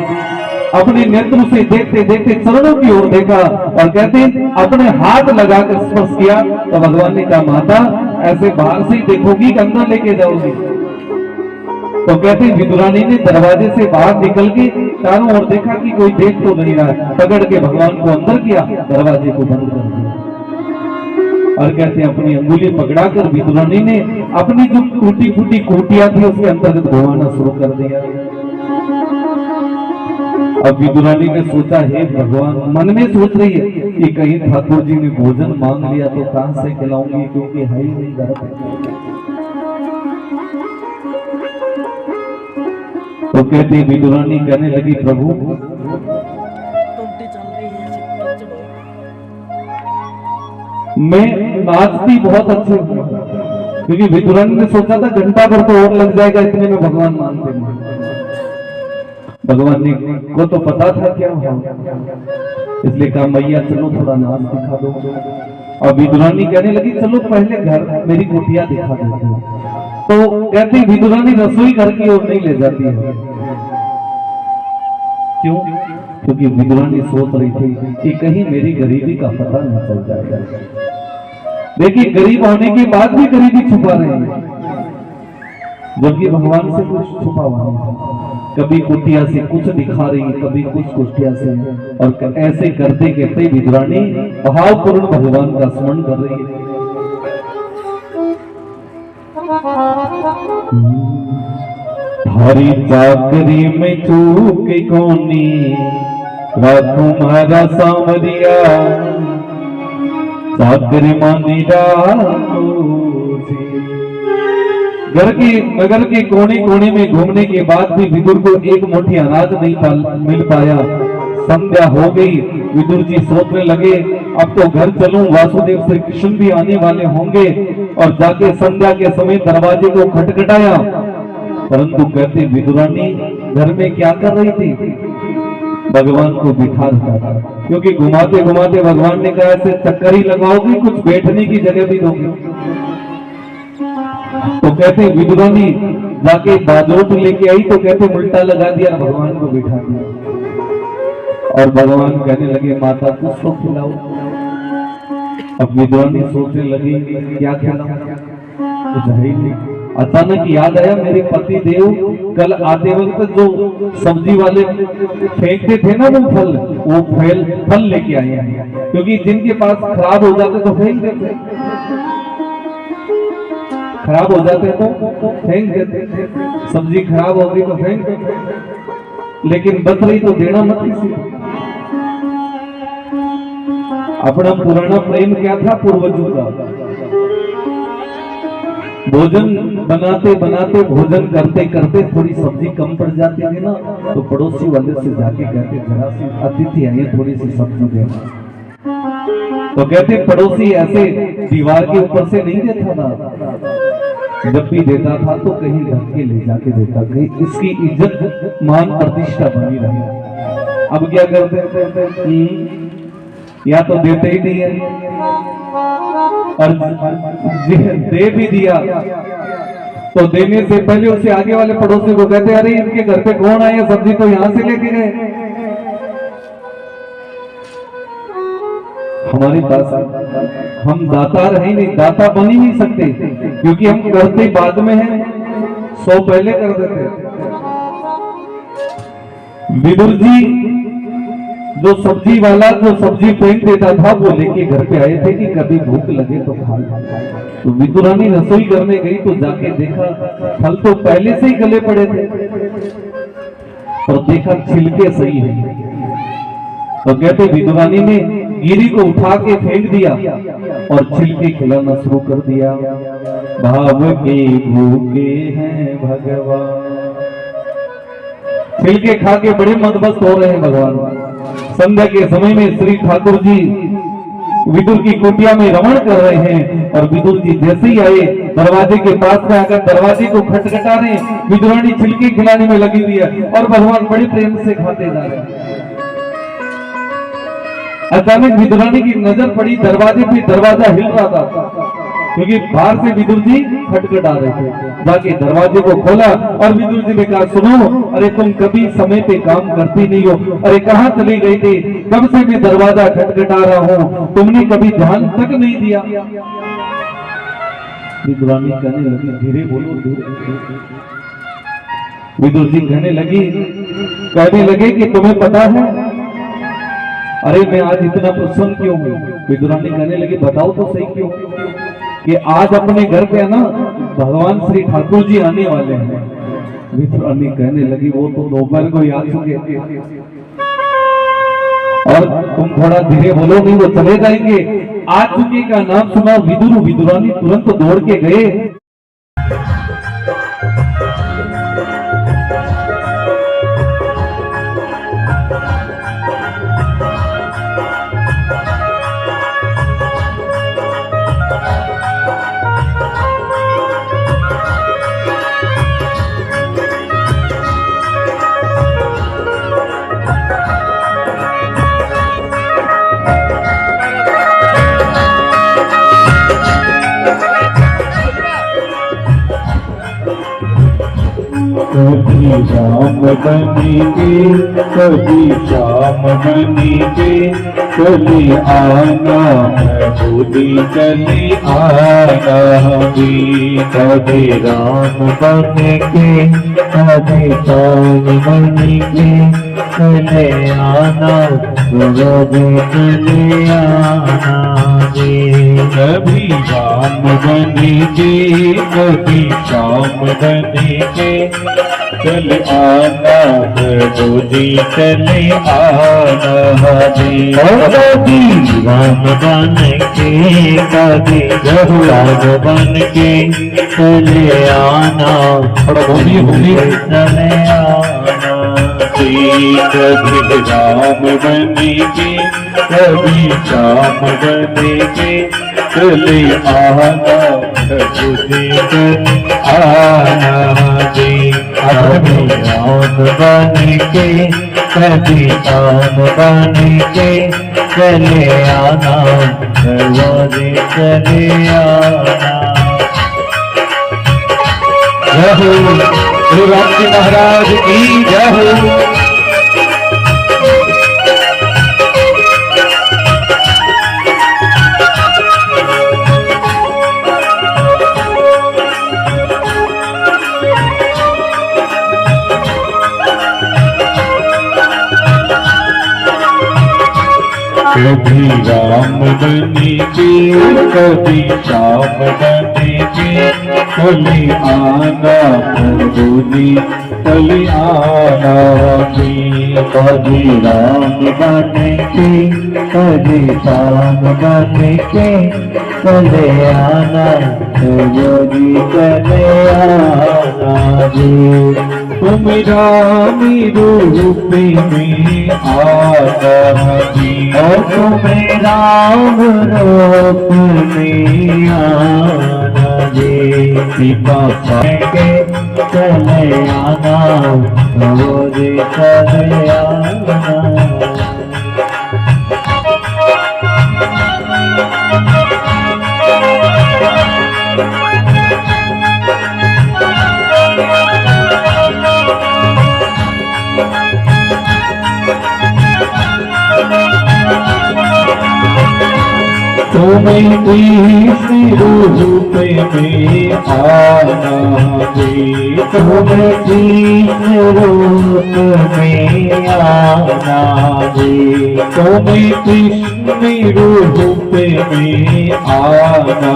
A: अपने नेत्र से देखते देखते चरणों की ओर देखा और कहते अपने हाथ लगाकर स्पर्श किया तो भगवान ने कहा माता ऐसे बाहर से ही देखोगी कि अंदर लेके जाओगी। तो कहते विदुरानी ने दरवाजे से बाहर निकल के चारों ओर देखा कि कोई देख तो नहीं रहा, पकड़ के भगवान को अंदर किया, दरवाजे को बंद कर दिया। और कहते अपनी अंगुली पकड़ाकर विदुरानी ने अपनी जो टूटी फूटी कुटिया थी उसके अंतर्गत घुमाना शुरू कर दिया। अब विदुरानी ने सोचा हे भगवान, मन में सोच रही है कि कहीं ठाकुर जी ने भोजन मांग लिया तो कहां से खिलाऊंगी, क्योंकि है ही नहीं घर पे। तो कहते विदुरानी कहने लगी प्रभु मैं नाचती बहुत अच्छे हूँ, क्योंकि विदुरानी ने सोचा था घंटा भर तो और लग जाएगा, इतने में भगवान मानते हैं। भगवान ने को तो पता था क्या हो, इसलिए कहा मैया चलो थोड़ा नाच दिखा दो। और विदुरानी कहने लगी चलो पहले घर मेरी कुटिया दिखा देते हो। तो कहते विदुरानी रसोई घर की ओर नहीं ले जाती है। क्यों? क्योंकि विदुरानी सोच रही थी कि कहीं मेरी गरीबी का पता न चल जाएगा। देखिए गरीब होने के बाद भी गरीबी छुपा रहे हैं, जबकि भगवान से कुछ छुपा हुआ नहीं। कभी कुटिया से कुछ दिखा रही, कभी कुछ कुटिया से, और ऐसे करते करते विदुरानी भावपूर्ण भगवान का स्मरण कर रही है। थारी चाकरी में चूक कोनी राखू मारा सामरिया, चाकरी मानी नगर के कोने कोने में घूमने के बाद भी विदुर को एक मुट्ठी अनाज नहीं मिल पाया। संध्या हो गई, विदुर जी सोचने लगे अब तो घर चलूं, वासुदेव श्री कृष्ण भी आने वाले होंगे। और जाके संध्या के समय दरवाजे को खटखटाया, परंतु कहते विदुरानी घर में क्या कर रही थी? भगवान को बिठा रखा था, क्योंकि घुमाते घुमाते भगवान ने कहा ऐसे चक्कर ही लगाओगी, कुछ बैठने की जगह भी दोगे। तो कहते विदुरानी जाके बाजोट लेके आई तो कहते उल्टा लगा दिया, भगवान को बिठा दिया। और भगवान कहने लगे माता कुछ तो खिलाओ। अब विदुरानी सोचने लगी क्या खिलाऊं, कुछ है ही नहीं। अचानक याद आया मेरे पति देव कल आते वक्त जो सब्जी वाले फेंकते थे ना वो फल लेके आए हैं, क्योंकि जिनके पास खराब हो जाते तो फेंक देते, खराब हो जाते तो फेंक देते, सब्जी खराब हो गई तो फेंक देते, लेकिन बच रही तो देना मत किसी। अपना पुराना प्रेम क्या था पूर्वजों का, भोजन बनाते बनाते भोजन करते करते थोड़ी सब्जी कम पड़ जाती थी ना, तो पड़ोसी वाले से जाके कहते जरा सी अतिथि आई थोड़ी सी सब्जी देना। तो कहते पड़ोसी ऐसे दीवार के ऊपर से नहीं देता था, जब भी देता था तो कहीं ढक के ले जाके देता, कहीं इसकी इज्जत मान प्रतिष्ठा बनी रही। अब क्या करते या तो देते ही नहीं है, और दे भी दिया तो देने से पहले उससे आगे वाले पड़ोसी को कहते अरे इनके घर पे कौन आया, सब्जी तो यहां से लेके गए। हमारे पास हम दाता रहे नहीं, दाता बन ही नहीं सकते, क्योंकि हम करते बाद में हैं, 100 पहले कर देते। विदुर जी जो सब्जी वाला जो सब्जी फेंक देता था वो लेके घर पे आए थे कि कभी भूख लगे तो खा ले। तो विदुरानी रसोई घर में गई तो जाके देखा फल तो पहले से ही गले पड़े थे, और देखा छिलके सही है। तो कहते विद्वानी ने गिरी को उठा के फेंक दिया और छिलके खिलाना शुरू कर दिया। भाव के भूखे हैं भगवान, छिलके खा के बड़े मदमस्त हो रहे हैं भगवान। संध्या के समय में श्री ठाकुर जी विदुर की कुटिया में रमण कर रहे हैं और विदुर जी जैसे ही आए दरवाजे के पास में आकर दरवाजे को खटखटा रहे, विदुरानी छिलके खिलाने में लगी हुई है और भगवान बड़े प्रेम से खाते जा रहे हैं। अचानक विदुरानी की नजर पड़ी दरवाजे पे, दरवाजा हिल रहा था क्योंकि बाहर से विदुर जी खटखटा रहे थे। जाके दरवाजे को खोला और विदुर जी ने कहा, सुनो, अरे तुम कभी समय पे काम करती नहीं हो, अरे कहाँ चली गई थी, कब से मैं दरवाजा खटखटा रहा हूँ, तुमने कभी ध्यान तक नहीं दिया। विदुरानी कहने लगी, धीरे बोलो, धीरे। विदुर जी कहने लगे कि तुम्हें पता है अरे मैं आज इतना प्रसन्न क्यों हूँ। विदुरानी कहने लगी, बताओ तो सही क्यों। कि आज अपने घर पे ना भगवान श्री ठाकुर जी आने वाले हैं। विदुरानी कहने लगी, वो तो दोपहर को ही आ चुके और तुम थोड़ा धीरे बोलो, नहीं वो चले जाएंगे। आ चुके का नाम सुना विदुर, विदुरानी तुरंत दौड़ के गए।
B: कभी राम बनेंगे, कभी श्याम बनेंगे, चले आना प्रभुदी चले आना भी। कभी राम बनेंगे, कभी श्याम बनेंगे, चले आना प्रभुदी चले आना भी। कभी राम बनेंगे, कभी श्याम बनेंगे, चले आना प्रभुजी चले आना जी। कभी राम बन के, कभी राम बन के, चले आना प्रभुजी चले आना जी। कभी राम बन के, कभी श्याम बन के, चले आना प्रभुजी चले आना जी। कभी राम बन के, कभी राम बन के, चले आना प्रभुजी चले आना। जय हो श्री राम जी महाराज की जय हो। कभी राम बने के, कभी श्याम बने के, चले आना प्रभुजी चले आना भी। कभी राम बने के, कभी श्याम बने के, चले आना प्रभुजी चले आना भी। तुम राम रूप में आना जी, और तुम राम रूप में आना जी। सीता के चले आना प्रभुजी चले आना। तुम्हें इस रूप में आना जी, तुम्हें इस रूप में आना जी। तुम्हें कृष्ण रूप में आना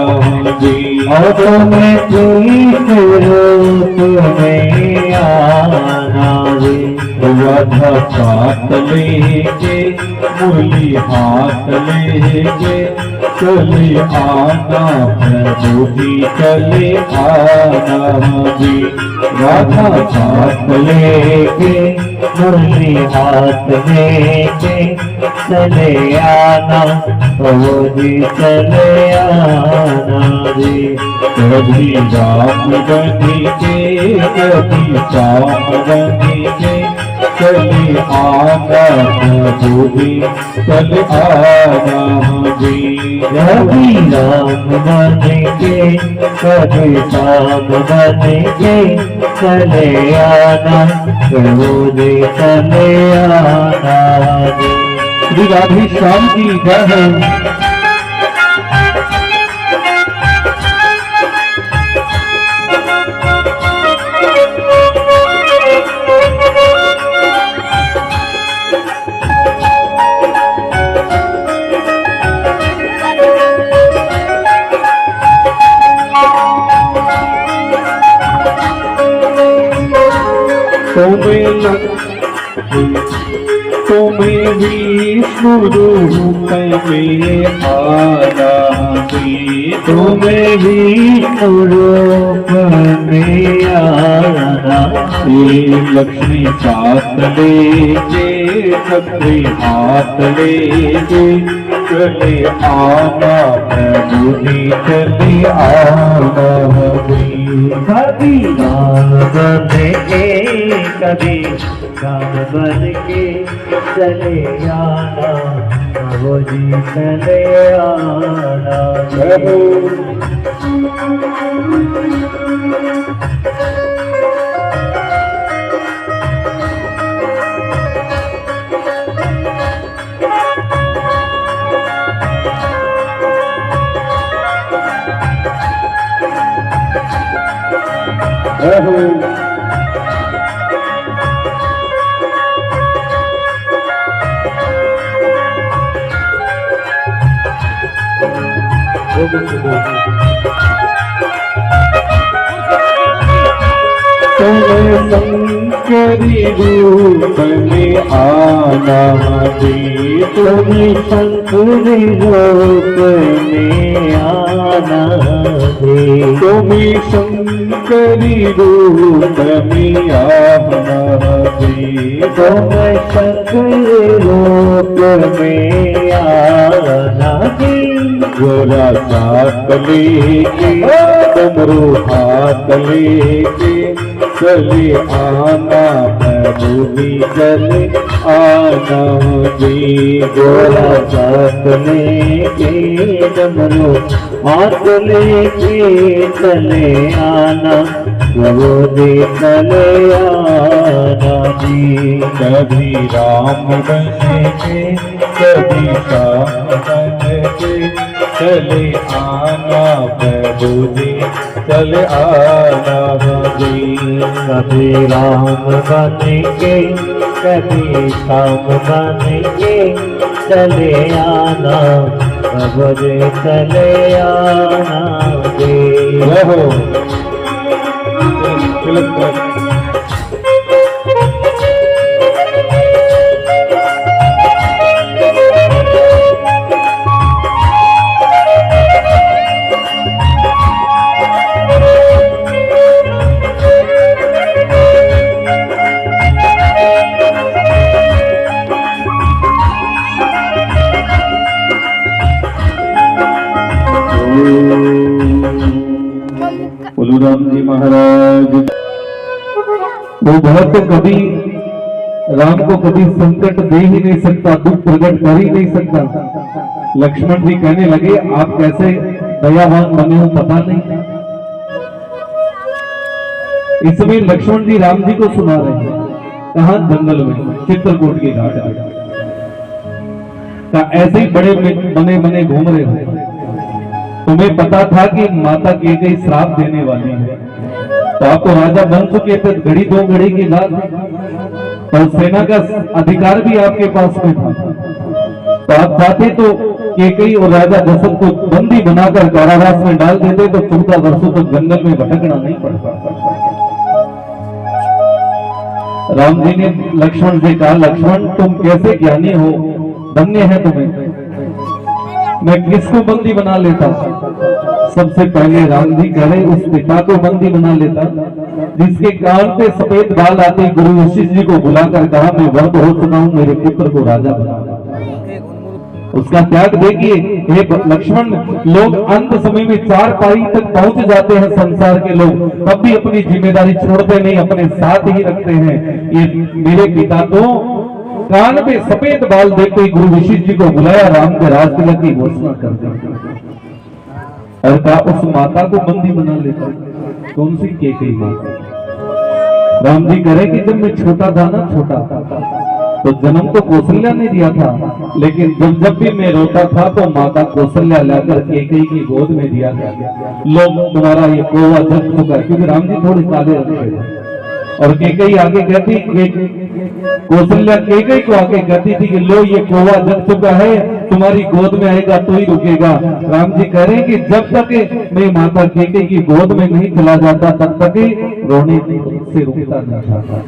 B: जी, और तुम्हें इस रूप में आना जी।
A: राधा साथ लेके मुरली हाथ लेके चले आना प्रभु जी चले आना जी। राधा साथ लेके मुरली हाथ लेके चले आना प्रभु जी चले आना जी। कभी राम बनी के कभी श्याम बनी के चले आना प्रभु जी चले आना जी।
B: कभी राम बन के कभी श्याम बन के चले आना प्रभु जी चले आना जी।
A: श्री राधे श्याम की जय है। तुम्हें विष्णु रूप में आना जी।
B: तुम्हें विष्णु रूप में आना
A: लक्ष्मी साथ लेके छत्री हाथ लेके चले आना प्रभु जी चले आना जी।
B: कभी राम बन के कभी राम बन के चले आना प्रभु जी चले आना
A: तुम्हें शंकरी रूप में आना जी।
B: तुम्हें शंकरी रूप में आना जी।
A: तुम्हें शंकरी रूप में आना जी।
B: तुम्हें शंकरी रूप में आना जी।
A: गोरा साथ लेके डमरू हाथ लेके चले आना प्रभु जी चले आना जी।
B: गोरा साथ लेके डमरू हाथ लेके चले आना प्रभु जी चले आना जी।
A: कभी राम बने के कभी श्याम बने के चले आना प्रभु जी चले आना जी।
B: कभी राम बन के कभी श्याम बन के चले आना प्रभु जी चले आना जी।
A: जय हो। तिलक राम जी महाराज। वो भक्त कभी राम को कभी संकट दे ही नहीं सकता, दुख प्रकट कर ही नहीं सकता। लक्ष्मण जी कहने लगे आप कैसे दयावान बने हो पता नहीं। इस समय लक्ष्मण जी राम जी को सुना रहे हैं, कहा जंगल में चित्रकूट की घाट का ऐसे ही बड़े बने बने घूम रहे हो। तुम्हें पता था कि माता की गई श्राप देने वाली है, तो आप तो राजा बन चुके थे, घड़ी दो घड़ी की बात, तो सेना का अधिकार भी आपके पास में था। तो आप चाहते तो केकई और राजा दशरथ को बंदी बनाकर कारावास में डाल देते, तो 14 वर्षों तक जंगल में भटकना नहीं पड़ता। राम जी ने लक्ष्मण से कहा, लक्ष्मण तुम कैसे ज्ञानी हो, धन्य है तुम्हें, मैं किसको बंदी बना लेता। सबसे पहले राम जी कह रहे उस पिता को बंदी बना लेता जिसके कान पे सफेद बाल आते गुरु वशिष्ठ जी को बुलाकर कहा, मैं वृद्ध हो चुका हूं, मेरे पुत्र को राजा बना। उसका त्याग देखिए। हे लक्ष्मण, लोग अंत समय में 4 पाई तक पहुंच जाते हैं संसार के लोग, तब भी अपनी जिम्मेदारी छोड़ते नहीं, अपने साथ ही रखते हैं। ये मेरे पिता तो कान पे सफेद बाल देखते ही गुरु वशिष्ठ जी को बुलाया, राम के राज तिलक की घोषणा कर दी और कहा उस माता को बंदी बना लेता। कौन सी केकई माता? राम जी कह रहे कि जब मैं छोटा था ना, छोटा तो जन्म तो कौशल्या ने दिया था, लेकिन जब भी मैं रोता था तो माता कौशल्या लाकर केकई की गोद में दिया गया। लोग तुम्हारा ये कोवा जग चुका है, क्योंकि राम जी थोड़े काले रखते थे। और केकई आगे कहती, कौशल्या केकई को आगे कहती थी कि लो ये कोवा जग चुका है, तुम्हारी गोद में आएगा तो ही रुकेगा। राम जी कह रहे हैं कि जब तक मैं माता केकई की गोद में नहीं चला जाता तब तक रोने से रुकता नहीं था।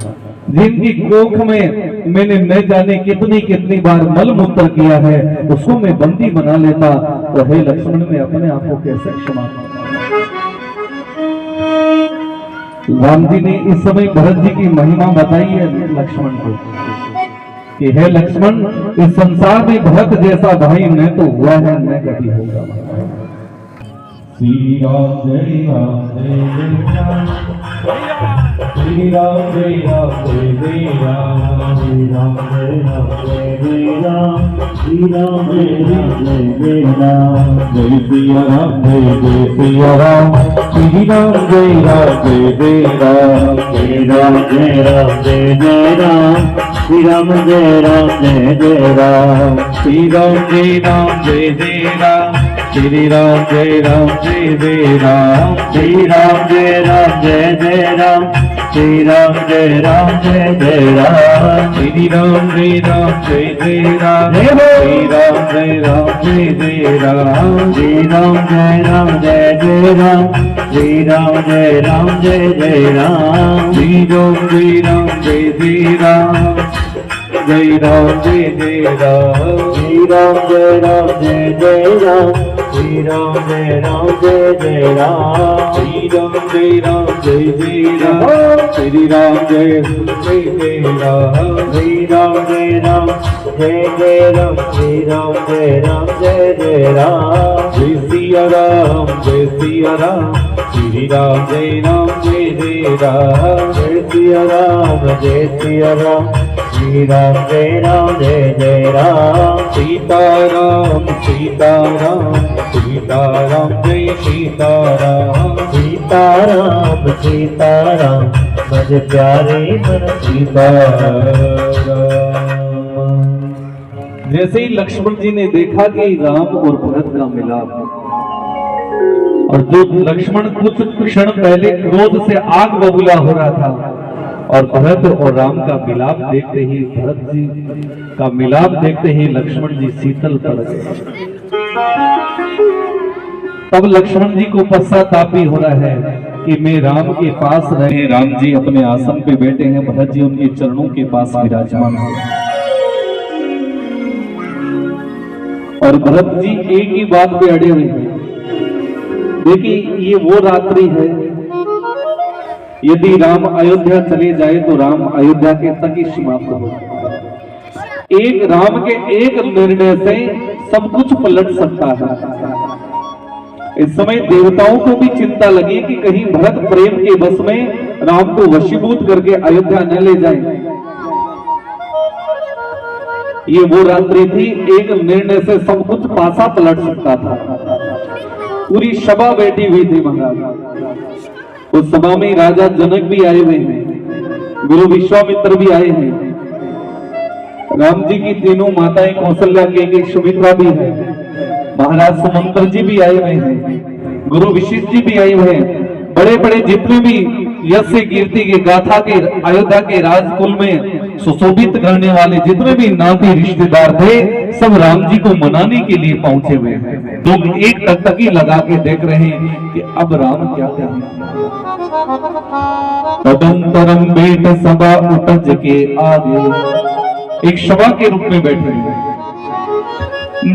A: जिनकी कोख में मैंने न जाने कितनी बार मल मूत्र किया है, उसको मैं बंदी बना लेता। तो हे लक्ष्मण, मैं अपने आप को कैसे क्षमा करूं? राम जी ने इस समय भरत जी की महिमा बताई है लक्ष्मण को कि हे लक्ष्मण, इस संसार में भरत जैसा भाई न तो हुआ है न कभी होगा। श्री राम जय राम जय राम, श्री राम जय राम जय राम, श्री राम जय राम जय राम, श्री राम जय राम जय राम, जय सिया राम जय सिया राम, श्री राम जय राम जय राम, श्री राम जय राम जय राम, श्री राम जय राम जय राम, श्री राम जय राम जय राम, श्री राम जय राम जय राम, श्री राम जय राम जय राम, श्री राम जय राम जय राम, श्री राम जय राम जय राम, श्री राम जय राम जय राम, श्री राम जय राम जय राम, श्री राम जय राम जय राम, श्री राम जय राम जय राम, जय राम जय राम, श्री राम जय राम जय राम, श्री राम जय राम जय राम, श्री राम जय राम जय राम, श्री राम जय राम, श्री राम जय राम जय राम, श्री राम जय राम जय राम, जय सिया राम जय सिया राम, श्री राम जय राम जय राम, जय सिया राम जय सिया राम, श्री राम जय राम जय राम, सीताराम सीताराम सीताराम जय सीताराम, सीताराम सीताराम मुझे प्यारे मन सीताराम। जैसे ही लक्ष्मण जी ने देखा कि राम और भरत का मिलाप, और जो लक्ष्मण कुछ क्षण पहले क्रोध से आग बबूला हो रहा था, और भरत और राम का मिलाप देखते ही, भरत जी का मिलाप देखते ही लक्ष्मण जी शीतल पड़ गए। तब लक्ष्मण जी को पश्चाताप भी हो रहा है कि मैं राम के पास रहे। राम जी अपने आसन पे बैठे हैं, भरत जी उनके चरणों के पास विराजमान है, और भरत जी एक ही बात पे अड़े हुए हैं। देखिए, ये वो रात्रि है, यदि राम अयोध्या चले जाए तो राम अयोध्या के तक ही समाप्त हो। एक राम के एक निर्णय से सब कुछ पलट सकता है। इस समय देवताओं को भी चिंता लगी कि कहीं भरत प्रेम के बस में राम को वशीभूत करके अयोध्या न ले जाए। ये वो रात्रि थी, एक निर्णय से सब कुछ पासा पलट सकता था। पूरी सभा बैठी हुई थी महाराज। उस सभा में राजा जनक भी आए हुए हैं, गुरु विश्वामित्र भी आए हैं, राम जी की तीनों माताएं कौशल्या के सुमित्रा भी है, महाराज सुमंत्र जी भी आए हुए हैं, गुरु वशिष्ठ जी भी आए हुए हैं। बड़े बड़े जितने भी यश कीर्ति के गाथा के अयोध्या के राजकुल में सुशोभित करने वाले जितने भी नाती रिश्तेदार थे सब राम जी को मनाने के लिए पहुंचे हुए हैं। लोग एक टकटकी लगा के देख रहे हैं कि अब राम क्या करें। तदंतरम बेट सभा उठज के आगे, एक सभा के रूप में बैठे हुए,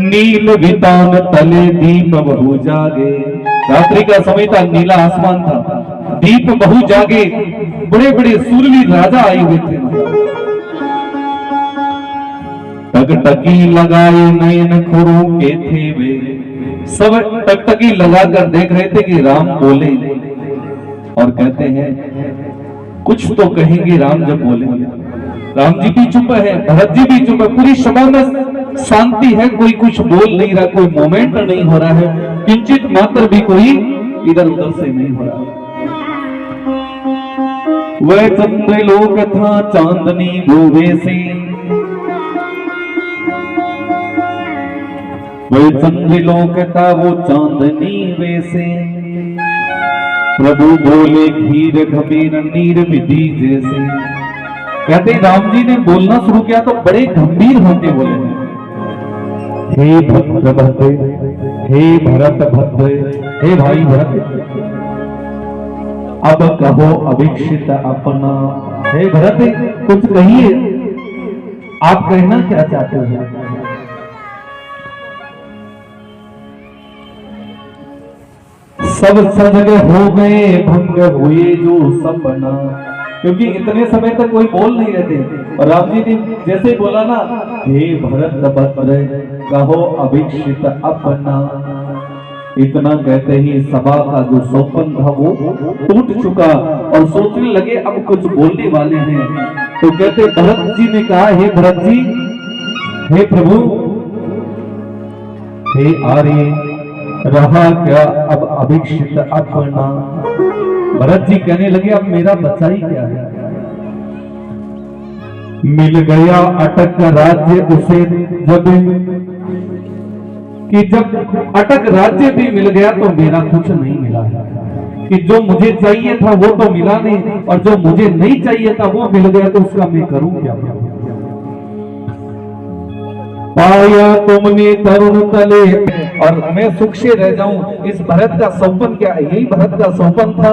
A: नील वितान तले दीप बहु जागे। रात्रि का समय था, नीला आसमान था, दीप बहु जागे, बड़े बड़े सूरवीर राजा आए हुए थे। टकटकी लगाए नयन खुरों के थे वे, सब टकटकी लगाकर देख रहे थे कि राम बोले और कहते हैं कुछ तो कहेंगे राम जब बोलेंगे। राम जी भी चुप है, भरत जी भी चुप है, पूरी सभा में शांति है, कोई कुछ बोल नहीं रहा, कोई मोमेंट नहीं हो रहा है, किंचित मात्र भी कोई इधर उधर से नहीं हो रहा। वह चंद्रलोक था चांदनी भूवे से, वह चंद्रलोक था वो चांदनी वे से, प्रभु बोले घीर गंभीर नीर विधि जैसे। कहते राम जी ने बोलना शुरू किया तो बड़े गंभीर होके बोले, हे भद्र भद्र, हे भरत भद्र, हे भाई भरत, अब कहो अभिक्षित अपना। हे भरत कुछ कहिए, आप कहना क्या चाहते हैं। सब सजग हो गए भंग हुए जो सपना, क्योंकि इतने समय तक कोई बोल नहीं रहे थे। और राम जी ने जैसे ही बोला ना, हे भरत भद्र कहो अभिक्षित अपना, इतना कहते ही सभा का जो सोपन था वो टूट चुका और सोचने लगे अब कुछ बोलने वाले हैं। तो कहते भरत जी ने कहा, हे भरत जी, हे प्रभु, हे आर्य, रहा क्या अब अभिक्षित अपना। भरत जी कहने लगे अब मेरा बचा ही क्या है। मिल गया अटक राज्य उसे जब, कि जब अटक राज्य भी मिल गया तो मेरा कुछ नहीं मिला है, कि जो मुझे चाहिए था वो तो मिला नहीं, और जो मुझे नहीं चाहिए था वो मिल गया तो उसका मैं करूं क्या। पाया तुमने तरुण तले, और मैं सुख से रह जाऊं, इस भरत का सौपन क्या है, यही भरत का सौपन था।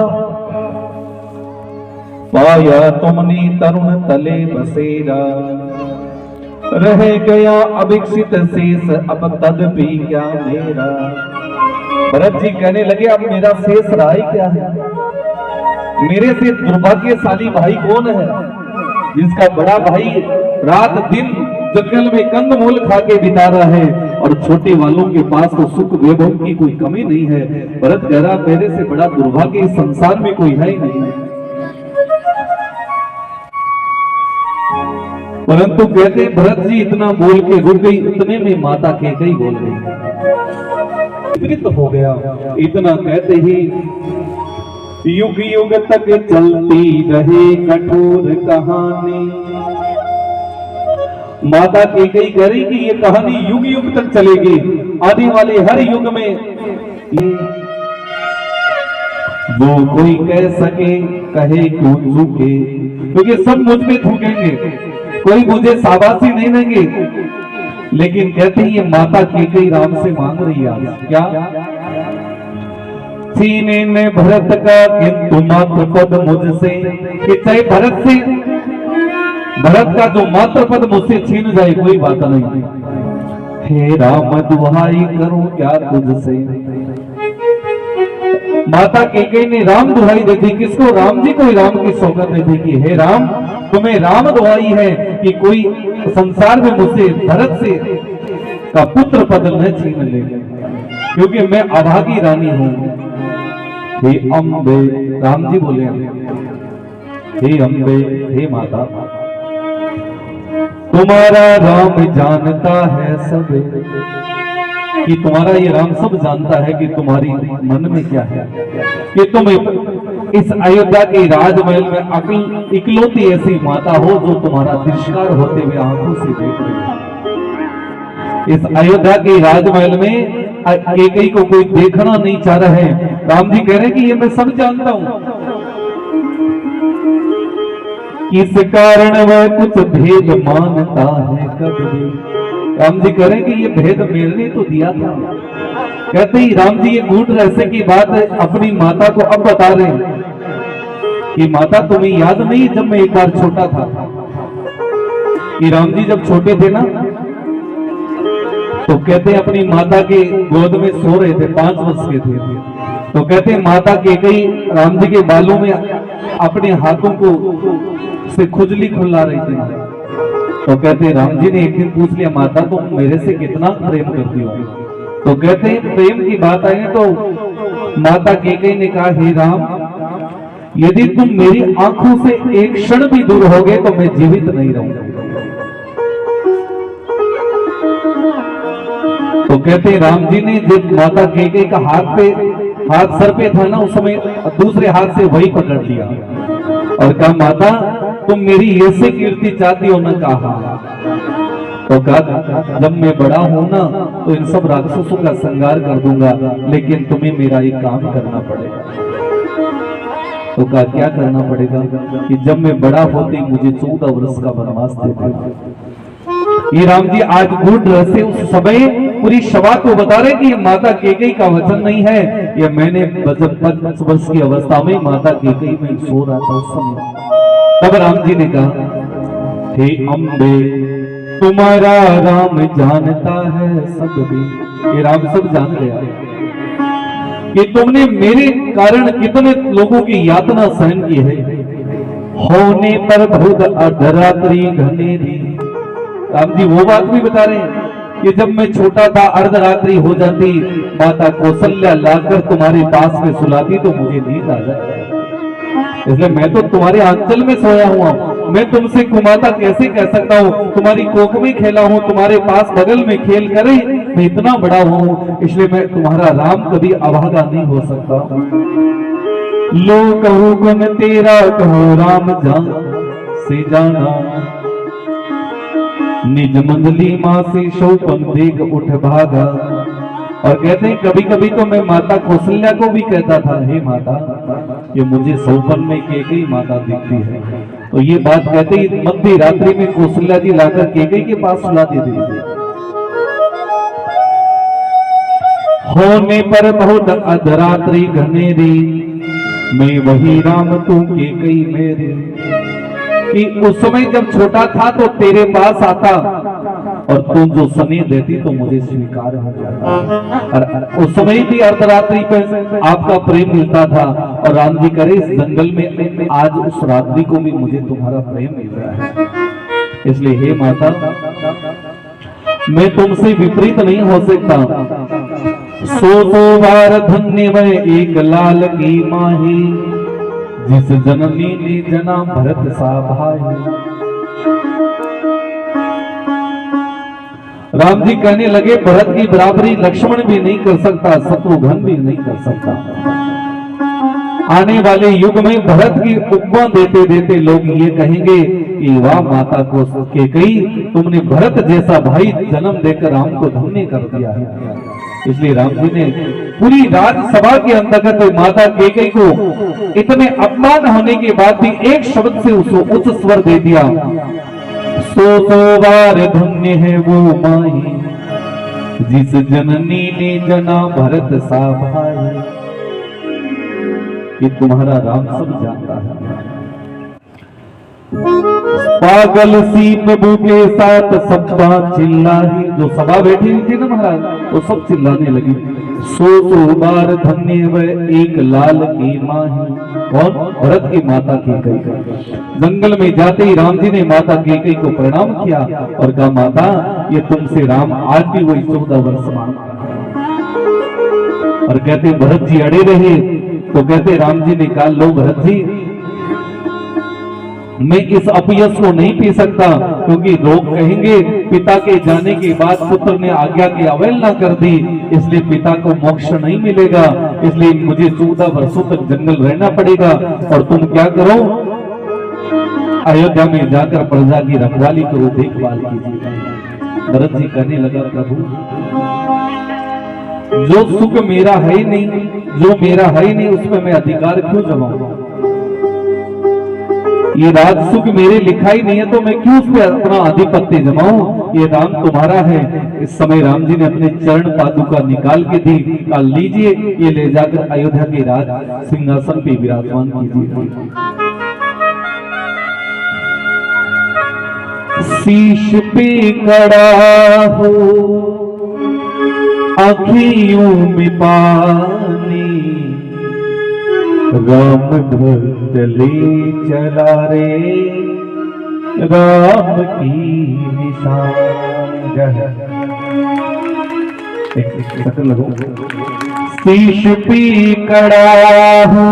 A: पाया तुमने तरुण तले बसेरा, रह गया अभिक्षित शेष अब तद भी क्या मेरा। भरत जी कहने लगे अब मेरा शेष रहा ही क्या है। मेरे से दुर्भाग्यशाली भाई कौन है, जिसका बड़ा भाई रात दिन जंगल में कंदमूल खा के बिता रहा है और छोटे वालों के पास तो सुख वैभव की कोई कमी नहीं है। भरत कह रहा मेरे से बड़ा दुर्भाग्य इस संसार में कोई है ही नहीं। परंतु कहते भरत जी इतना बोल के रुक गई, इतने में माता कैकेयी बोल गई। विपरीत हो गया। इतना कहते ही युग युग तक चलती रहे कठोर कहानी। माता कैकेयी कह रही कि ये कहानी युग युग तक चलेगी, आने वाले हर युग में वो कोई कह सके कहे क्यों झुके, क्योंकि सब मुझ पे थूकेंगे, कोई मुझे शाबाशी नहीं देंगे। लेकिन कहते हैं ये माता कैकेयी राम से मांग रही है क्या, छीने ने भरत का किंतु मात्र पद मुझसे, कि चाहे भरत का जो मात्र पद मुझसे छीन जाए कोई बात नहीं। हे राम दुहाई करूं क्या तुझसे। माता कैकेयी ने राम दुहाई दे दी, किसको, राम जी को राम की सौगंध दे दी कि हे राम तुम्हें राम दुहाई है कि कोई संसार में मुझसे भरत से का पुत्र पद न छीन ले, क्योंकि मैं अभागी रानी हूं। हे अम्बे, राम जी बोले हे अम्बे, हे माता तुम्हारा राम जानता है सब, कि तुम्हारा ये राम सब जानता है कि तुम्हारी मन में क्या है, कि तुम इस अयोध्या के राजमहल में इकलौती ऐसी माता हो जो तुम्हारा तिरस्कार होते हुए आंखों से देख रही है। इस अयोध्या के राजमहल में कैकेयी को कोई देखना नहीं चाह रहा है। राम जी कह रहे हैं कि ये मैं सब जानता हूं किस कारण वह कुछ भेद मानता है कभी। राम जी कह रहे हैं कि ये भेद मेरे ने तो दिया था। कहते ही राम जी ये गूढ़ रहस्य की बात अपनी माता को अब बता रहे हैं कि माता तुम्हें याद नहीं जब मैं एक बार छोटा था, कि राम जी जब छोटे थे ना तो कहते हैं अपनी माता के गोद में सो रहे थे, 5 वर्ष के थे। तो कहते हैं माता केकई राम जी के बालों में अपने हाथों को से खुजली खुला रही थी। तो कहते हैं राम जी ने एक दिन पूछ लिया, माता तुम मेरे से कितना प्रेम करती हो। तो कहते हैं प्रेम की बात आई तो माता केकई ने कहा, हे राम यदि तुम मेरी आंखों से एक क्षण भी दूर हो गए तो मैं जीवित नहीं रहूंगा। तो कहते हैं राम जी ने जब माता केकई का हाथ सर पे था ना, उस समय दूसरे हाथ से वही पकड़ लिया और कहा, माता तुम मेरी ऐसे कीर्ति चाहती हो ना। कहा तो कहा जब मैं बड़ा हूं ना तो इन सब राक्षसों का संहार कर दूंगा, लेकिन तुम्हें मेरा एक काम करना पड़ेगा। तो कहा क्या करना पड़ेगा? कि जब मैं बड़ा होती मुझे 14 वर्ष का वनवास देते। ये राम जी आज गूढ़ रहस्य उस समय पूरी सभा को बता रहे कि ये माता केकई का वचन नहीं है, ये मैंने 5 वर्ष की अवस्था में माता केकई में सो रहा था उस समय। तब राम जी ने कहा, हे अम्बे तुम्हारा राम जानता है सब भी। ये राम सब जान गया कि तुमने मेरे कारण कितने लोगों की यातना सहन की है। होने पर बहुत अर्धरात्रि घनेरी। राम जी वो बात भी बता रहे हैं कि जब मैं छोटा था अर्धरात्रि हो जाती, माता कौशल्या लाकर तुम्हारे पास में सुलाती तो मुझे नींद आ जाती। इसलिए मैं तो तुम्हारे आंचल में सोया हुआ हूं, मैं तुमसे कुमाता कैसे कह सकता हूं? तुम्हारी कोख में खेला हूं, तुम्हारे पास बगल में खेल करे मैं इतना बड़ा हूं, इसलिए मैं तुम्हारा राम कभी अभागा नहीं हो सकता। लो कहूं गुण तेरा कहो राम जान से जाना, निज मंजली मां से शोपन देख उठ भागा। और कहते हैं कभी कभी तो मैं माता कौशल्या को भी कहता था, हे माता ये मुझे सौपन में केकई माता दिखती है। तो ये बात कहते ही मध्य रात्रि में कौशल्या जी लाकर केकई के पास सुला देती थी। होने पर बहुत अर्धरात्रि घनेरी, मैं वही राम तू केकई मेरी। कि उस समय जब छोटा था तो तेरे पास आता और तुम जो स्नेह देती तो मुझे स्वीकार हो जाता। और उस समय भी अर्धरात्रि पे आपका प्रेम मिलता था। और राम जी करे इस जंगल में आज उस रात्रि को भी मुझे तुम्हारा प्रेम मिल रहा है। इसलिए हे माता मैं तुमसे विपरीत नहीं हो सकता। 100 बार धन्य मैं एक लाल की माही, जिस जननी ने जना भरत सा भाई। राम जी कहने लगे भरत की बराबरी लक्ष्मण भी नहीं कर सकता, शत्रुघ्न भी नहीं कर सकता। आने वाले युग में भरत की उपमा देते देते लोग ये कहेंगे कि वाह माता को केकई तुमने भरत जैसा भाई जन्म देकर राम को धन्य कर दिया है। इसलिए राम जी ने पूरी राजसभा के अंतर्गत माता केकई को इतने अपमान होने के बाद भी एक शब्द से उसको उच्च स्वर दे दिया, 100 बार धन्य है वो माही, जिस जननी ने जना भरत सा भाई। ये तुम्हारा राम सब जानता है। पागल सी प्रभु के साथ सभा चिल्लाई। जो सभा बैठी हुई थी ना महाराज वो सब चिल्लाने लगी, 100 बार धन्य वह एक लाल की माही। कौन? भरत की माता केकई। जंगल में जाते ही राम जी ने माता केकई को प्रणाम किया और कहा माता ये तुमसे राम आज भी वही 14 वर्ष मांगता। और कहते भरत जी अड़े रहे तो कहते राम जी ने कहा लो भरत जी मैं इस अपयश को नहीं पी सकता, क्योंकि लोग कहेंगे पिता के जाने के बाद पुत्र ने आज्ञा की अवहेलना कर दी, इसलिए पिता को मोक्ष नहीं मिलेगा। इसलिए मुझे 14 वर्षों तक जंगल रहना पड़ेगा। और तुम क्या करो अयोध्या में जाकर प्रजा की रखवाली करो, देखभाल कीजिए। भरत जी कहने लगा प्रभु जो सुख मेरा है ही नहीं, जो मेरा है ही नहीं उसमें मैं अधिकार क्यों जमाऊंगा। ये राज सुख मेरे लिखा ही नहीं है तो मैं क्यों उस पे अपना आधिपत्य जमाऊं। ये राम तुम्हारा है। इस समय राम जी ने अपने चरण पादुका निकाल के दी, कहा लीजिए ये ले जाकर अयोध्या के राज सिंहासन पे विराजमान कीजिए। शीश पे कड़ा हो आँखियों में पानी, राम भक्त ले चला रे राम की निशान। एक लगो। शीश पे कड़ा हो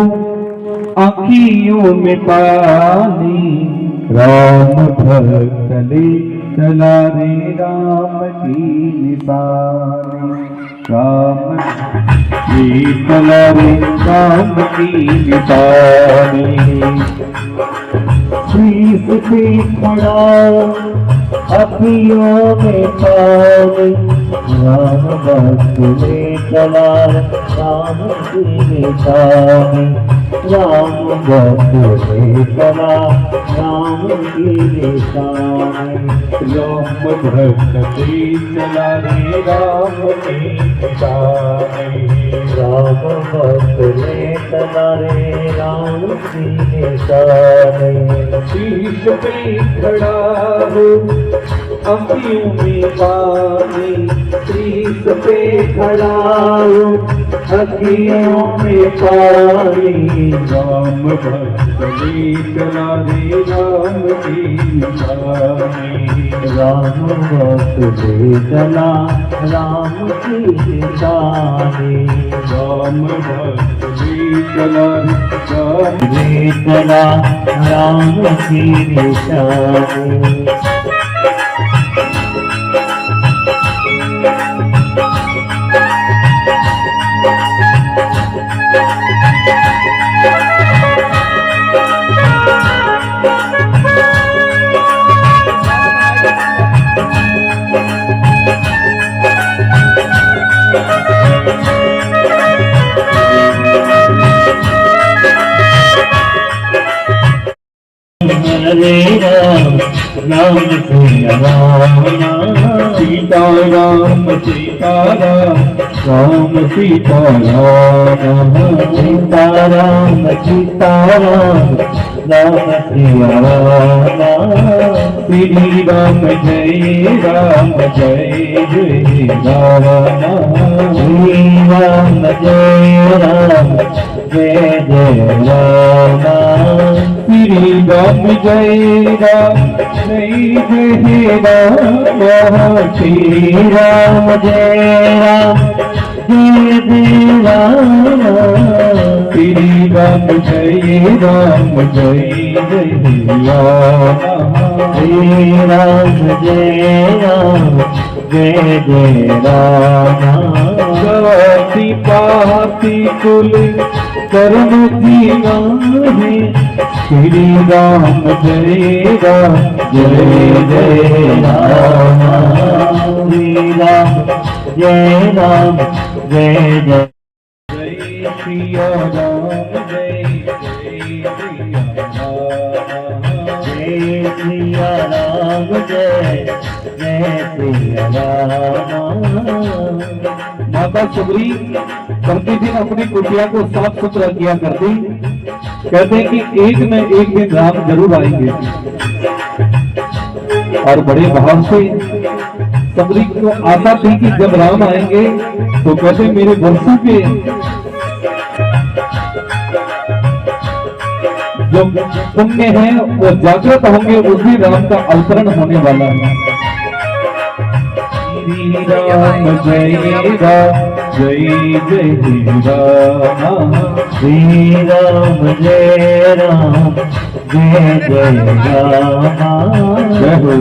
A: आँखियों में पानी, राम भक्त ले चला रे राम की निशान। राम की चला रे राम की निशान। शीश पे खड़ा अखियों में पानी, राम भक्त ले चला राम की निशान। राम भक्त ले चला राम की निशान। राम भक्त ले चला रे राम की निशान। राम भक्त ले चला रे राम की निशान। शीश पे खड़ा हो अखियों में पानी, शीश पे खड़ा हो अखियों में पानी। राम भक्त ले चला रे राम की निशान। राम भक्त ले चला राम की निशान। राम भक्त ले चला राम की निशान। हरे राम राम सिया राम, सीता राम सीता राम, राम सीता राम, सीता राम सीता राम, राम सिया राम। श्री राम जय राम जय जय राम। श्री राम जय राम जय जय राम। श्री राम जय राम जय जय राम। श्री राम जय राम जय जय राम। श्री राम जय राम जय जय राम। श्री राम जय राम जय जय राम। गति पाती कुल कर्म जीवा है, श्री राम जय राम जय जय राम। श्री राम जय राम जय जय। जय सिया राम जय जय जय सिया राम जय जय सिया राम। माता सुग्री प्रतिदिन अपनी कुटिया को साफ सुथरा किया करती। कहते हैं कि एक न एक दिन राम जरूर आएंगे, और बड़े भाव से सुग्री को आशा थी कि जब राम आएंगे तो कहते मेरे वर्षों के जो पुण्य हैं वो जागृत होंगे, उसी राम का अवतरण होने वाला है। श्री राम जय राम जय जय राम। श्री राम जय राम जय जय राम। जय हो।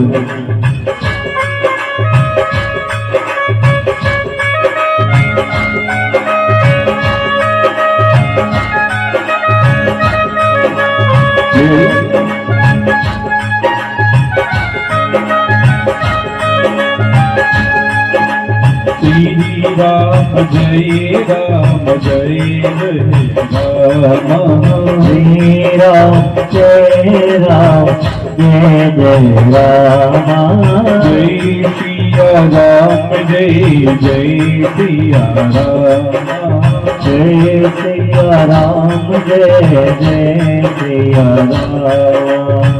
A: श्री राम जय राम जय जय राम।
B: हरे राम जय राम जय जय राम
A: जय सिया राम जय जय सिया राम
B: जय सिया राम जय जय सिया राम।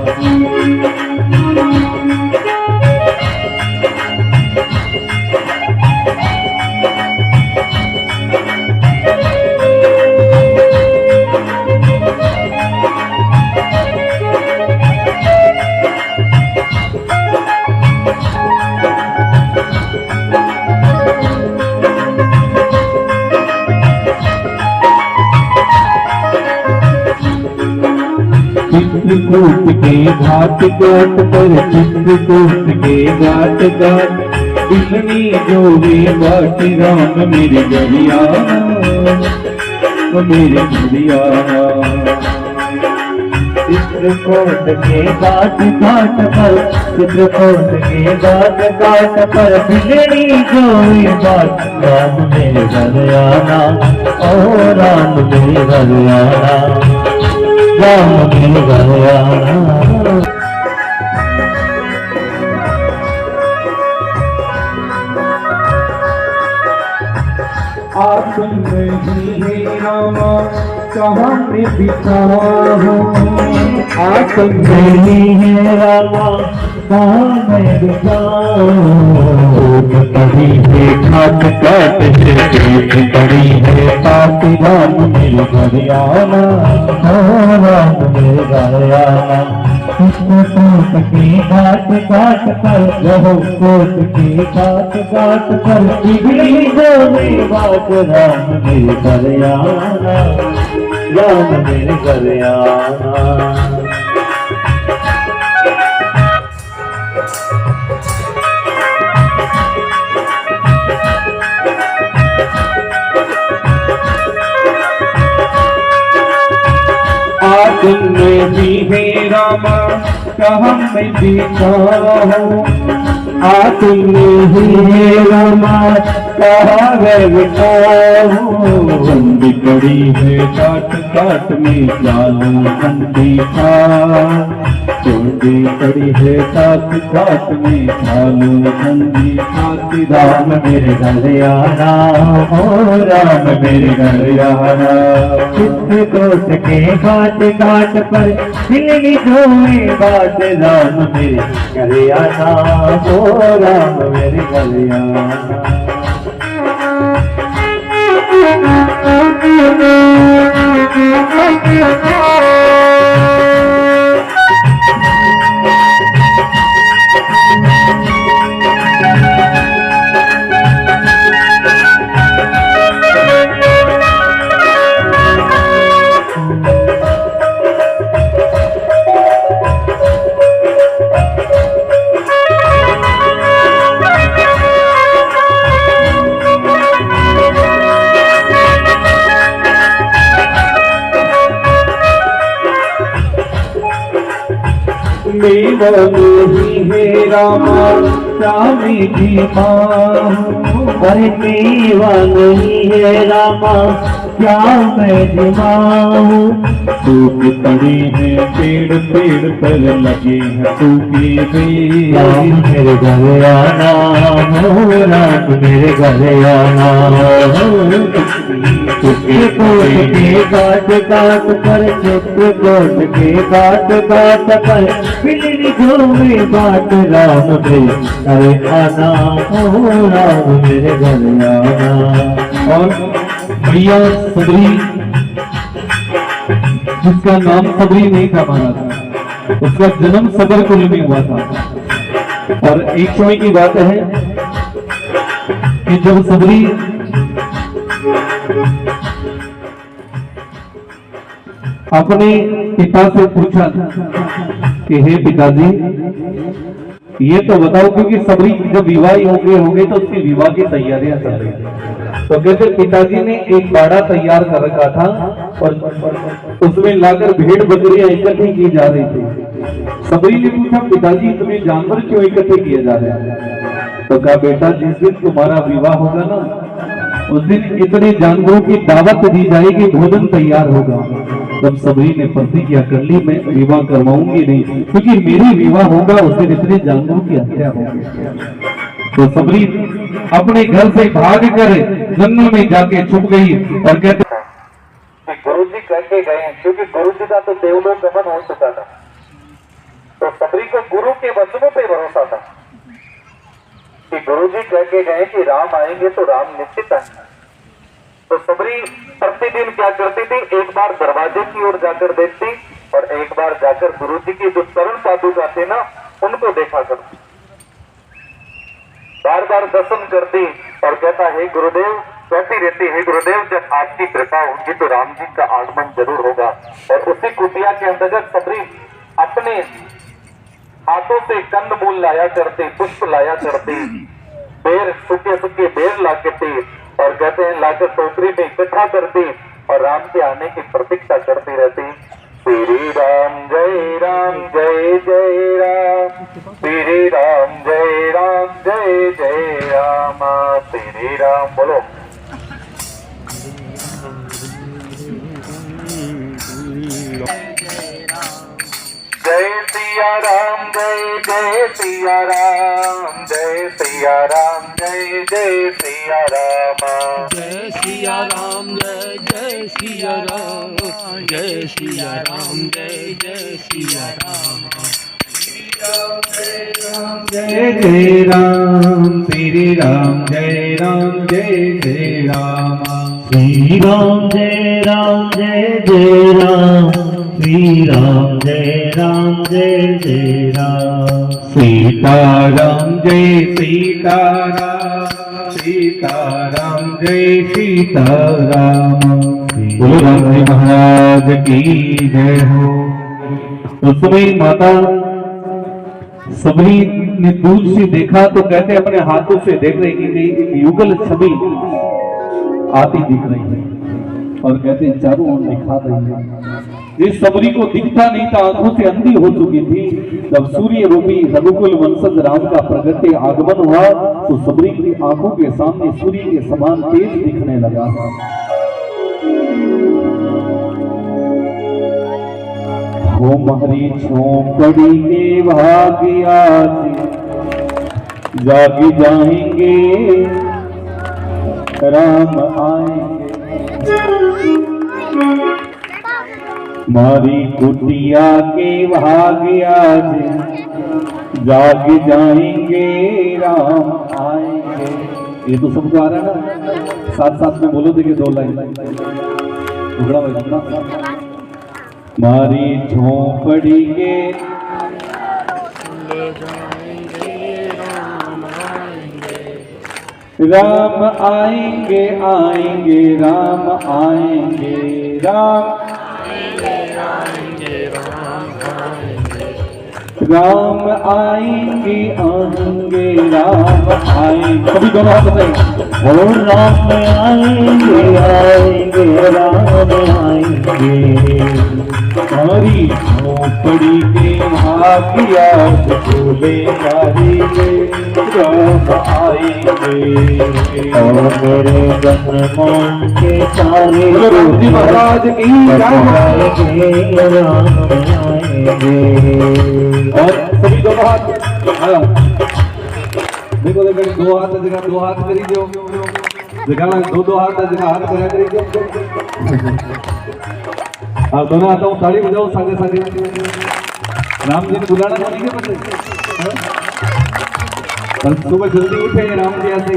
A: चित्रकूट के घाट घाट पर चित्रकूट के घाट घाट बिलनी जो वे बाट राम मेरे गरिया मेरे गरिया।
B: चित्रकूट के घाट घाट पर चित्रकूट के घाट घाट पर बिगड़ी जो बात राम मेरे घर आना ओ राम मेरे घर आना राम मेरे घर आना।
A: आसन नहीं है रामा कहाँ में बिता हो
B: आसन नहीं है रामा कहाँ में बिता कभी है खाट काट से पेट कड़ी है पाप राम मेरे घर आना राम मेरे घर आना। कोट के घाट घाट पर रहो कोट के घाट घाट पर बिगड़ी जो बात राम मेरे घर आना राम मेरे घर आना।
A: आसन में भी है रामा कहाँ में बिता हो
B: आसन में ही है रामा कहाँ है बिताओ
A: बिगड़ी है काट काट में जालू बंदी था चोरी पड़ी है काट काट में जालू बंदी था।
B: राम मेरे घर आना ओ राम मेरे घर आना। चित्रकूट के घाट घाट पर बिलनी धोए बात राम मेरे घर आना ओ राम मेरे घर आना।
A: मेवा नहीं है रामा श्यामी जी
B: पर मेवा नहीं है रामा क्या मैं जमाऊं।
A: सूख पड़े हैं पेड़ पेड़ पर लगे हैं सूखे
B: राम मेरे घर आना हो राम मेरे घर आना। चित्रकूट के घाट घाट पर चित्रकूट के घाट घाट पर बिलनी धोए बाट राम मेरे घर आना हो राम मेरे घर आना।
A: और भैया सबरी जिसका नाम सबरी नहीं था माना था उसका जन्म सबर कुल में हुआ था। और एक समय की बात है कि जब सबरी अपने पिता से पूछा कि हे पिताजी ये तो बताओ, क्योंकि सबरी जब विवाह होंगे तो उसकी विवाह की तैयारियां चल रही थी। तो कहते पिताजी ने एक बाड़ा तैयार कर रखा था और उसमें लाकर भेड़ बकरियां इकट्ठी की जा रही थी। सबरी ने पूछा पिताजी इतने जानवर क्यों इकट्ठे किए जा रहे हैं? तो कहा बेटा जिस दिन तुम्हारा विवाह होगा ना उस दिन इतने जानवरों की दावत दी जाएगी, भोजन तैयार होगा तब सबरी ने प्रतिज्ञा कर ली, मैं विवाह करवाऊंगी नहीं, क्योंकि मेरी विवाह होगा उस दिन इतने जानवरों की हत्या होगी। तो सबरी अपने घर से भाग कर जंगल में जाके छुप गई और कहते
C: गुरु जी कह के गए हैं, क्योंकि गुरु जी का तो देवलोक गमन हो चुका था, तो सबरी को गुरु के वचनों पे भरोसा था कि गुरु जी कह के गए कि राम आएंगे तो राम निश्चित आएंगे। तो सबरी प्रतिदिन क्या करती थी, एक बार दरवाजे की ओर जाकर देखती और एक बार जाकर गुरु जी की जो चरण पादुका थे ना उनको देखा करती, बार बार दर्शन करती और कहता है गुरुदेव, कहती रहती है गुरुदेव जब आपकी कृपा होगी तो राम जी का आगमन जरूर होगा। और उसी कुटिया के अंतर्गत सबरी अपने हाथों से कंद मूल लाया करती, पुष्प लाया करती, बेर सूखे सूखे बेर ला करती और कहते हैं लाकर टोकरी में इकट्ठा करती और राम के आने की प्रतीक्षा करती रहती। श्री राम जय राम जय जय राम, श्री राम जय राम, श्री राम बोलो। जय सिया राम जय सिया राम, जय सिया राम जय सिया राम,
D: जय सिया राम जय सिया राम, जय सिया राम जय सिया राम।
A: जय राम जय राम, श्री राम जय राम जय राम,
B: श्री राम जय राम जय राम, श्री राम जय राम जय राम,
A: सीताराम जय सीताराम, सीताराम जय सीताराम। बोलो राम जी महाराज की जय हो। उस समय माता सबरी ने दूर से देखा तो कहते अपने हाथों से देख रही कि युगल छवि आती दिख रही है और कहते चारों ओर दिखा रही है। इस सबरी को दिखता नहीं था, आंखों से अंधी हो चुकी थी। जब सूर्य रूपी रघुकुल वंशज राम का प्रगटे आगमन हुआ तो सबरी की आंखों के सामने सूर्य के समान तेज दिखने लगा। हो हमारी झोंपड़ी के भाग्य जाग जाएंगे, राम आएंगे। मारी कुटिया के भाग्य जाग जाएंगे, राम आएंगे। ये तो सबको आ रहा है ना, साथ साथ में बोलो देखिए दो लाइन टुकड़ा भाई। मारी झोंपड़ी के राम आएंगे, आएंगे राम आएंगे, राम राम आएंगे, आएंगे राम आएंगे। सभी दोनों हाथ बताएंगे।
B: ओ राम आएंगे, आएंगे राम आएंगे।
A: हमारी झोंपड़ी के भाग्य बोले जाएंगे, राम आएंगे।
B: और मेरे जन्मों के सारे
A: राम जी महाराज की
B: आएंगे, राम आएंगे।
A: और सभी दोनों हाथ देखो देखो, दो हाथ जगह दो हाथ करी दो, जगह दो हाथ जगह हाथ करा करी दो। और दोनों हाथों ताली बजाओ सागे सागे। राम जी ने बुलाना तो नहीं पता, कल सुबह जल्दी उठे राम जी ऐसे।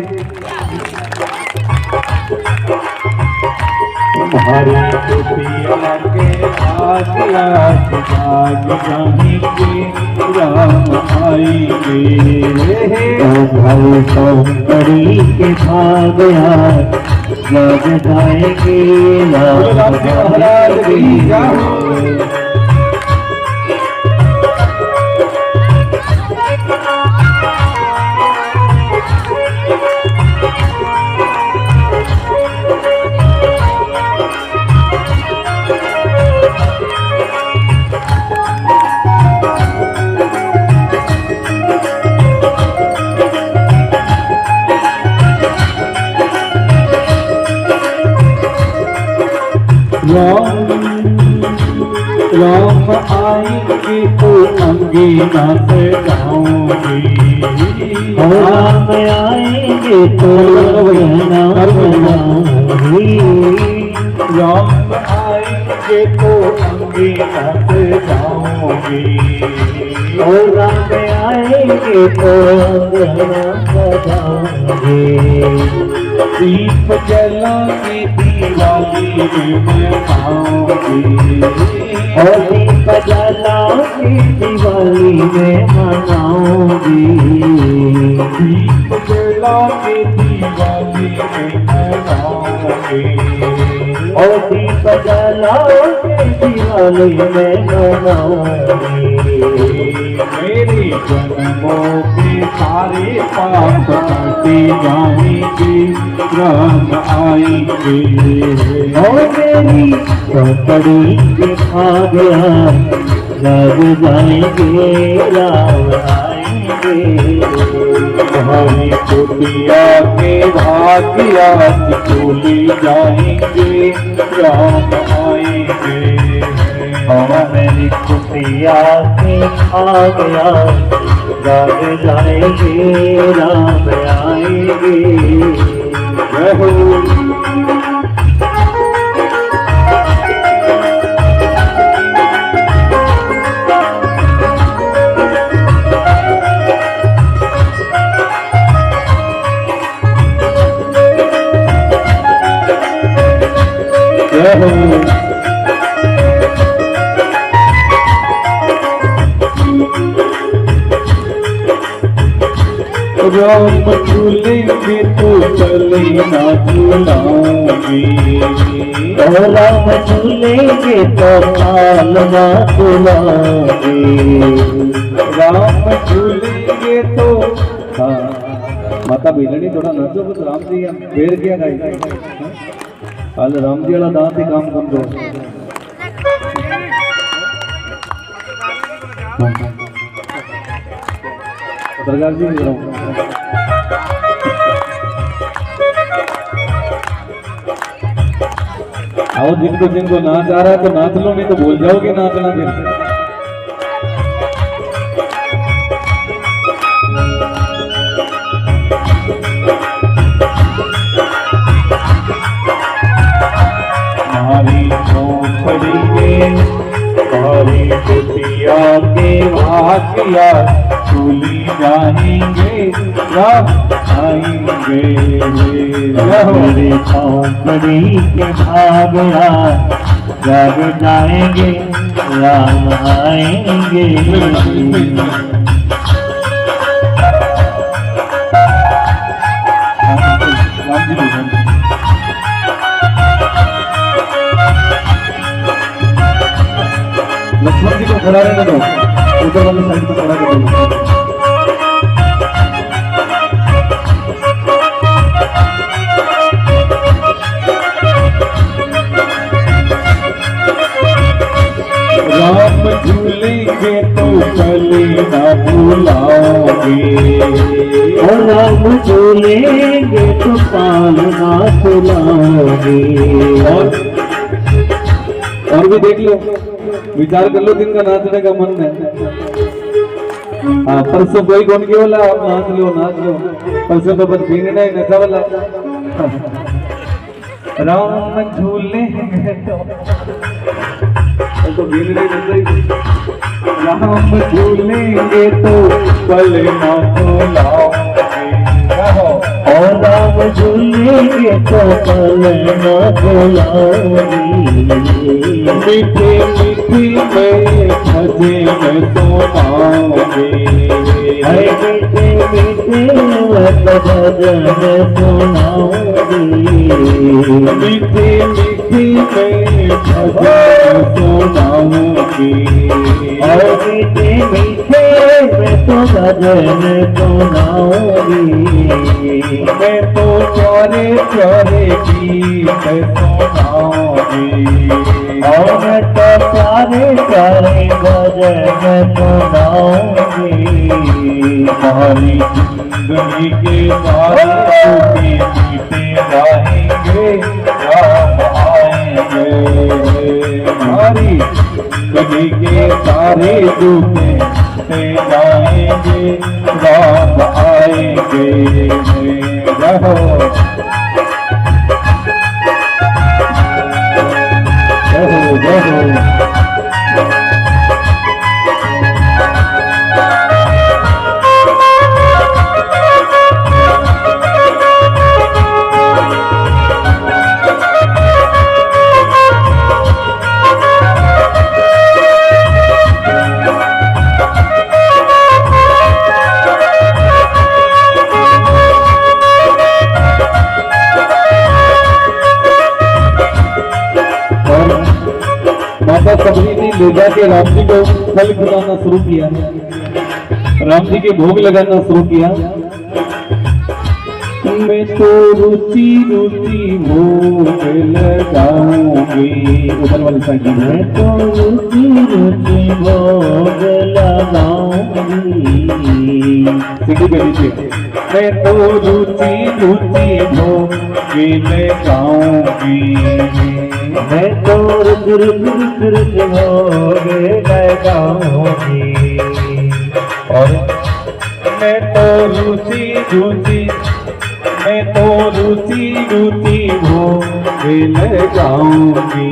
B: हमारी कुटिया के भाग्य जाग जाएंगे, राम आएंगे। ओ भाई झोंपड़ी के भाग्य जाग जाएंगे, राम आएंगे। राम आएंगे तो अंगीना से जाऊंगी, राम आएंगे तो अंगीना से जाऊंगी, राम आएंगे तो अंगीना से जाऊंगी, और राम आएंगे तो अंगीना से जाऊंगी। दीप जला के दिवाली में मनाऊंगी, और दीप जला के दिवाली में मनाऊंगी, दीप जला के दिवाली में मनाऊंगी, और दीप जला के दिवाली में मनाऊंगी। मेरी जन्मों के सारे पाप कटे जाएंगे, राम आएंगे, और मेरी चौपड़ी के भाग्या लग जाएंगे, राम आएंगे, हमारी कुटिया के भाग्या खुली जाएंगे, राम आएंगे, और मेरी कुटिया के भाग्या लग जाएंगे, राम आएंगे। जय हो। जय हो। राम झूलेंगे तो चले ना झूलाऊंगी, राम झूलेंगे तो काल ना झूलाऊंगी, राम झूलेंगे तो। माता बेलनी थोड़ा नाचो बस, राम जी पेड़ क्या गाई हाल राम जी वाला दांत ही काम कर दो। सरकार जी आओ, जिनको जिनको नाच आ रहा है तो नाच लो, नहीं तो भूल जाओगे नाचना फिर। हमारी झोंपड़ी में हमारी कुटिया के भाग्या खुली जाएंगे, राम आएंगे, हमारी झोंपड़ी के भाग्या जग जाएंगे, राम आएंगे। लक्ष्मण जी को खड़ा रहने दो, उधर वाली साइड पे खड़ा कर दो। राम झूलेंगे तो चले ना भूलाओगे, और राम झूलेंगे तो पाल ना भूलाओगे। और भी देख लो, विचार कर लो जिनका नाचने का मन है। हाँ, परसों कोई कौन के बोला आप नाच लो नाच लो, परसों तो बस पीने नहीं नशा वाला। राम झूलेंगे तो पीने नहीं नशा, राम झूलेंगे तो पल ना भुलाओगे, और राम झूलेंगे तो पल ना भुलाओगे। मीठे मीठी में भजन सुनाओगे, मीठे मीठे में भजन सुनाओगे, मीठे मीठी में भजन सुनाओगे, और मीठे मीठे में तो भजन सुनाओगे। मैं तो प्यारे प्यारे गीत सुनाओगे, और मैं तो प्यारे प्यारे भजन सुनाओगे। हमारी जिंदगी के सारे बीते जाएंगे, राम आएंगे, हमारी जय हो। माता सबरी ने ले जाके राम जी को फल खिलाना शुरू किया, राम जी के भोग लगाना शुरू किया। मैं तो रुचि रुचि भोग लगाऊंगी, ऊपर वाली साइड में मैं तो रुचि रुचि भोग लगाऊंगी, सीढ़ी पे नीचे मैं तो रुचि रुचि भोग लगाऊंगी, मैं तो रुच रुच रुच भोग लगाऊंगी, और मैं तो रुचि रुचि मैं तो रुचि रुचि भोग लगाऊंगी,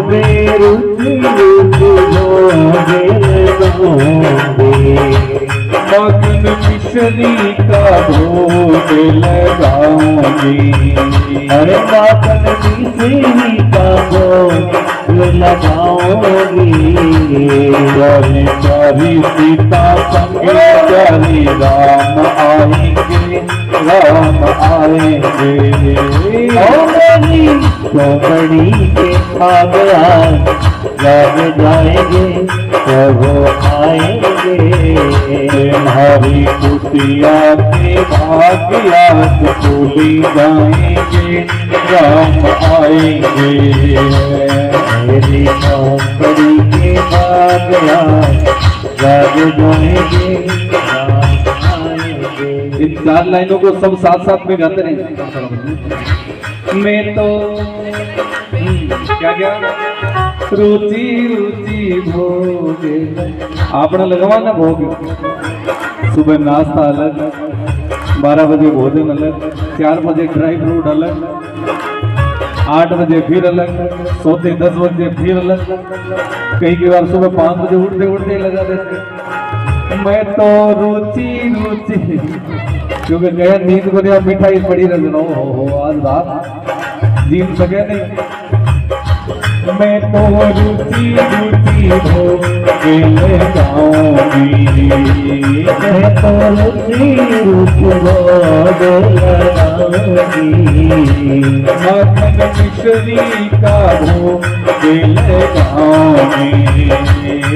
B: मैं रुचि रुचि भोग लगाऊंगी, मगन मिश्री का भोग लगाऊंगी, अरे मगन मिश्री का भोग लगाऊंगी, प्यारी प्यारी सीता संगे प्यारी राम आएंगे, राम आएंगे, चौकड़ी के आगे जब जाएंगे तब आएंगे, हरी कुटिया के भाग्या खुली जाएंगे, राम आएंगे, मेरी चौकड़ी के भाग्या जब जाएंगे, राम आएंगे। इन 4 लाइनों को सब साथ साथ में गाते रहेंगे। मैं तो क्या क्या रुचि रुचि भोग आपने लगवाना भोग, सुबह नाश्ता अलग, 12 बजे भोजन अलग, 4 बजे ड्राई फ्रूट अलग, 8 बजे फिर अलग, सोते 10 बजे फिर अलग, कई बार सुबह 5 बजे उठते उठते लगा देते। मैं तो रुचि रुचि क्योंकि गया नींद को दिया मिठाई पड़ी रह हो आज रात जीत सके नहीं। मैं तो रुचि रुचि भोग लगाऊंगी, मैं तो रुचि रुचि भोग लगाऊंगी, मगन मिश्री का भोग लगाऊंगी,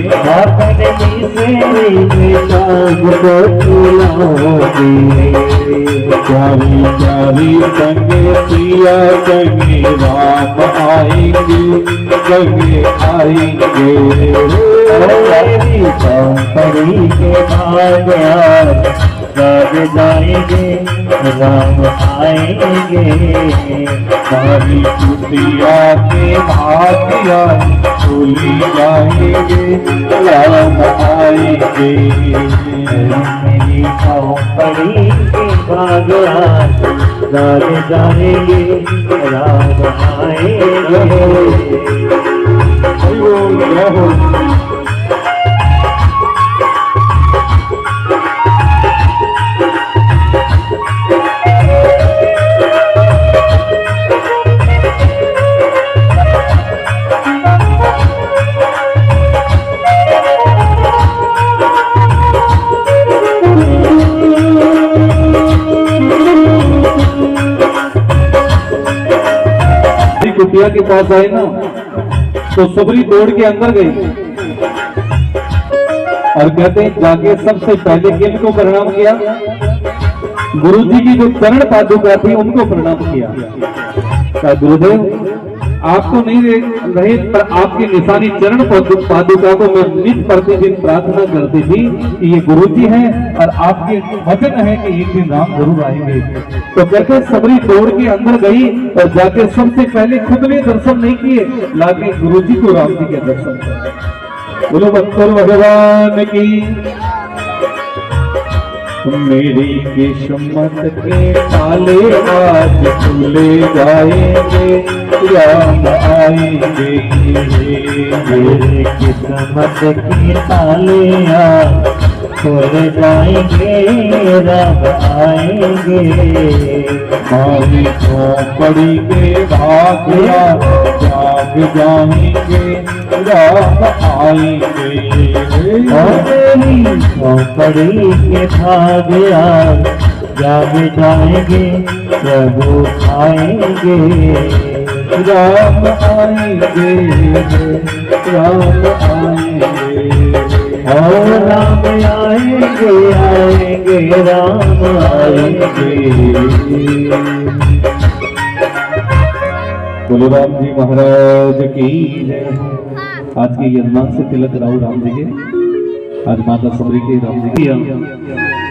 B: मगन मिश्री का भोग खिलाऊंगी, प्यारी प्यारी संगे पिया संगे राम आएंगे, संगे आएंगे, मेरी चौकड़ी के भाग्या जब जाएंगे, राम आएंगे, हरी कुटिया के भाग्या खुली जाएंगे, राम आएंगे, मेरी चौकड़ी के भाग्या जब जाएंगे, राम आएंगे। कुटिया के पास आए ना तो सबरी दौड़ के अंदर गई और कहते हैं जाके सबसे पहले किनको प्रणाम किया, गुरुजी की जो चरण पादुका थी उनको प्रणाम किया। कहा गुरुदेव आपको नहीं रहे पर आपकी निशानी चरण पादुका को मैं नित प्रतिदिन प्रार्थना करती थी कि ये गुरुजी हैं और आपके वचन है कि एक दिन राम जरूर आएंगे। तो कहते सबरी दौड़ के अंदर गई और जाके सबसे पहले खुद ने दर्शन नहीं किए, लाके गुरुजी को राम जी के दर्शन किए। बोलो बत्तर भगवान की, मेरी किस्मत के ताले आज खुले जाएंगे, राम आएंगे। मेरी किस्मत के ताले आज खुल जाएंगे, राम आएंगे। मारी झोंपड़ी के भाग्या जाग जाएंगे, राम आएंगे। मेरी झोंपड़ी के भाग्या जाग जाएंगे, प्रभु आएंगे, राम आएंगे, राम आएंगे। और राम आएंगे, आएंगे, राम आएंगे। बोलो राम जी महाराज की जय। आज के यजमान से तिलक कराओ राम जी के, आज माता सबरी के राम जी की।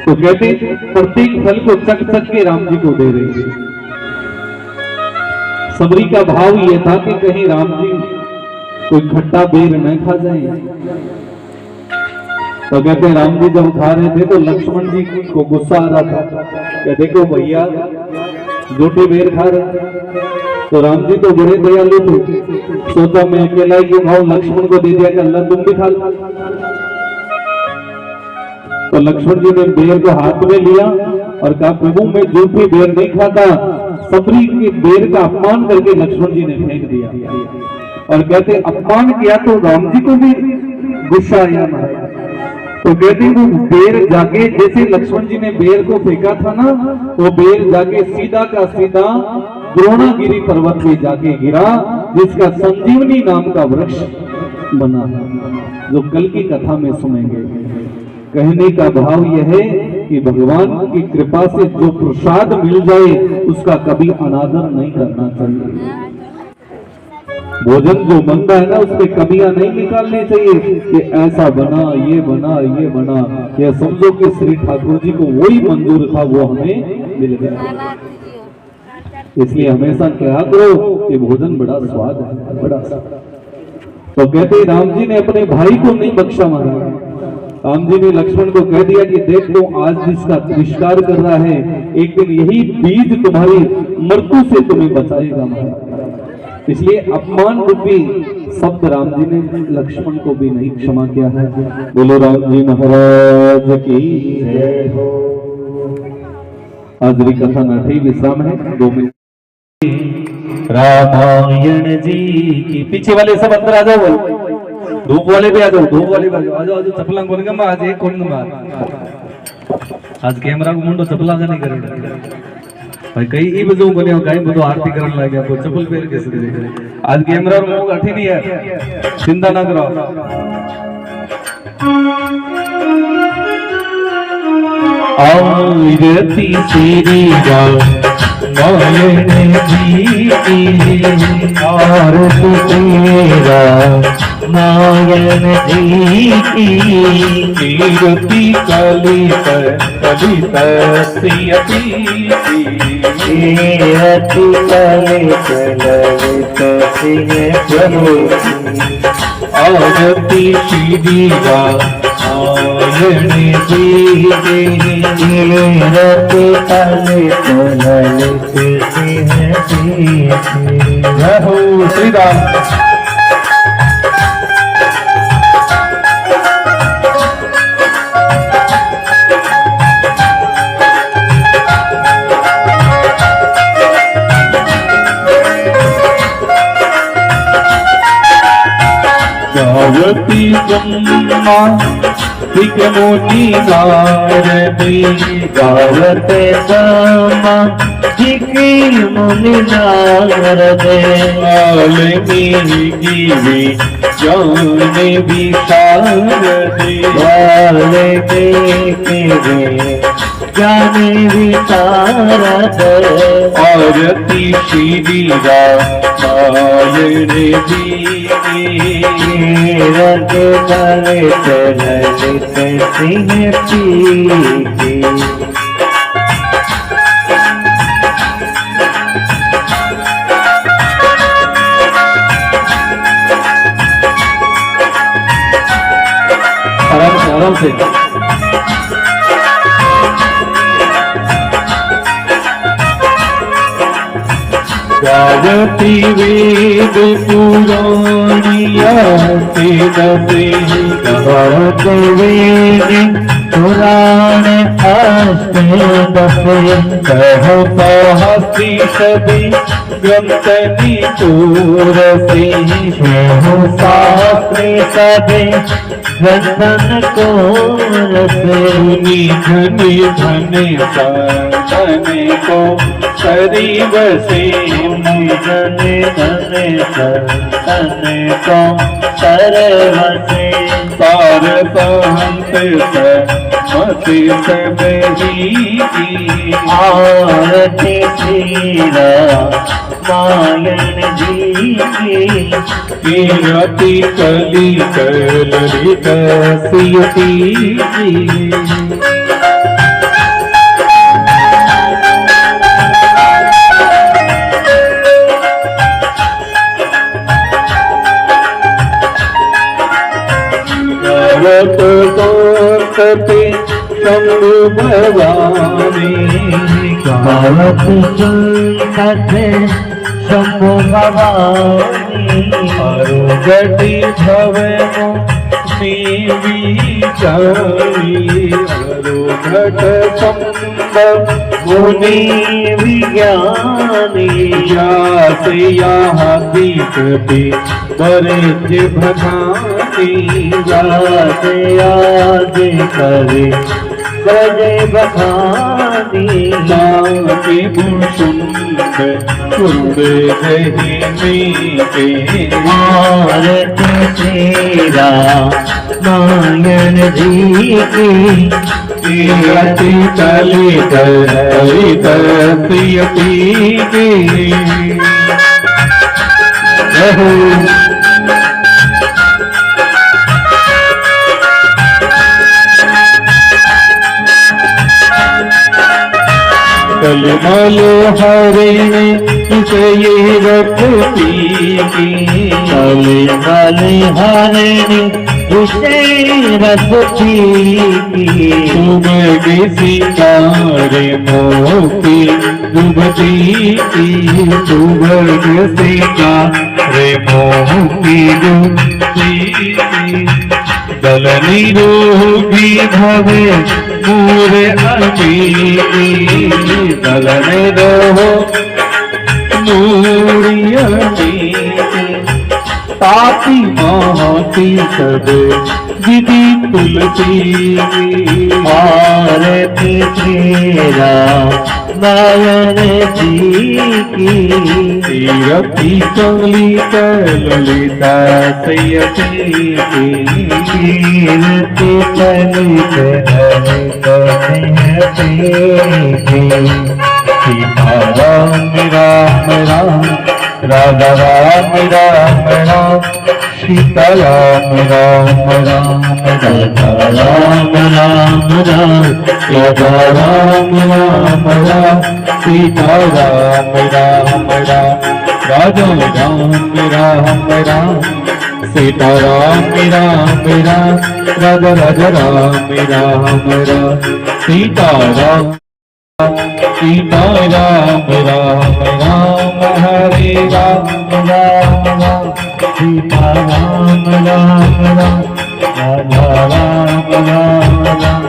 B: तो कहते प्रत्येक फल को चक चक के राम जी को दे रहे। सबरी का भाव ये था कि कहीं राम जी कोई खट्टा बेर न खा जाए। तो कहते राम जी जब खा रहे थे तो लक्ष्मण जी को गुस्सा आ रहा था कि देखो भैया झूठी बेर खा रहे। तो राम जी तो बड़े दयालु थे, सोचा मैं अकेला ही क्यों खाऊं, लक्ष्मण को दे दिया कि अल्लाह तुम भी खा लो। तो लक्ष्मण जी ने बेर को हाथ में लिया और कहा प्रभु मैं झूठी बेर नहीं खाता। सबरी की बेर का अपमान करके लक्ष्मण जी ने फेंक दिया। और कहते अपमान किया तो राम जी को भी गुस्सा आया। तो कहते वो बेर जाके, जैसे लक्ष्मण जी ने बेर को फेंका था ना, वो बेर जाके सीधा का सीधा द्रोणागिरी पर्वत पे जाके गिरा, जिसका संजीवनी नाम का वृक्ष बना, जो कल की कथा में सुनेंगे। कहने का भाव यह है कि भगवान की कृपा से जो प्रसाद मिल जाए उसका कभी अनादर नहीं करना चाहिए। भोजन जो बनता है ना उसमें कमियां नहीं निकालनी चाहिए कि ऐसा बना, ये बना, ये बना। यह समझो कि श्री ठाकुर जी को वही मंजूर था, वो हमें मिल गया। इसलिए हमेशा कहा करो कि भोजन बड़ा स्वाद है, बड़ा स्वाद। तो कहते राम जी ने अपने भाई को नहीं बख्शा मारा। राम जी ने लक्ष्मण को कह दिया कि देख लो आज जिसका तिरस्कार कर रहा है, एक दिन यही बीज तुम्हारी मृत्यु से तुम्हें बचाएगा महाराज। इसलिए अपमान रूपी शब्द राम जी ने लक्ष्मण को भी नहीं क्षमा किया है। बोलो राम जी महाराज की जय हो। आज कथा नाठी विश्राम है 2 मिनट। रामायण जी की पीछे वाले सब अंदर आ जाओ, धूप वाले भी आ जाओ, धूप वाले भी आ जाओ। आज चपला कौन गंबा, आज एक कौन गंबा, आज कैमरा को मुंडो चपला का नहीं करे भाई। कई ई बजो बने कई बजो आरती करने लग गया, कोई चप्पल पहन के सीधे। आज कैमरा और मुंह अठी नहीं है, चिंता ना करो। आरती तेरी रामायण जी की, आरती तेरा नायण जी की। कीर्ति कली पर कली तस्यति, कीर्ति कली ललित सिंह प्रभु। आरती श्री रामायण जी की, कीर्ति कली ललित सिंह जी। जय हो श्री राम। गावती ब्रह्मा ऋग मुनि नारदी, गावते ब्रह्मा ऋग मुनि नारदे। वाल्मीकि गिरि ज्ञान विशारदे, वाल्मीकि गिरि ज्ञान विशारदे। आरती श्री रामायण जी की, रग ललित ललित सिंह जी की। आराम से गायत्री वेद पुराणिया वेद से गायत वेद पुराण अष्ट दसे कहता हसी सभी ग्रंथ निपुर से शास्त्री सभी ग्रंथन को रसे धनी धने धने को करी बसे धने धने धने को कर बसे सार सहंत मति सबही आरती श्रीरा मायन जी कीरति कली कलरित सियती पे शंभु भवानी गावत सुनते शंभु भवानी अरुगति भवे देवी जानी अरुगत संभव मुनि विज्ञानी जासे यहाँ दीपति बरेच भगानी जासे याद करे बजे बखानी नाके गुणसुंद कुंद जही के आरती तेरा मायन जी की कीरति कली कलित सियती की कलमलो हरिणे ये रखती कलमल हरिणे उसे रखती सुबह सितारे मोती डूबती सुबह सितारे मोती डूबती दल निरोगी भवे पूरे अमीरी दलन रहो नूरिया ताती महती सब विधि तुलसी आरती तेरा नायन जी की तीरथी कमली ललिता सयती कीर्ति ललित सीता राम राम राम राधा राम राम राम सीता राम राम राम राधा राम राम राम राधा राम राम राम सीता राम राम राम राधा राम राम राम सीता राम राम राम राधा राधा राम राम राम सीता राम राम राम हरे राम राम राम सीता राम राम राम राधा राम राम राम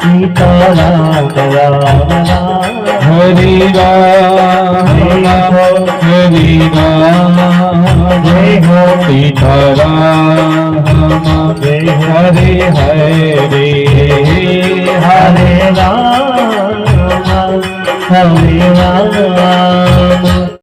B: सीता राम राम राम हरे राम हरे राम जय हो सीता राम जय हरे हरे हरे राम हरे राम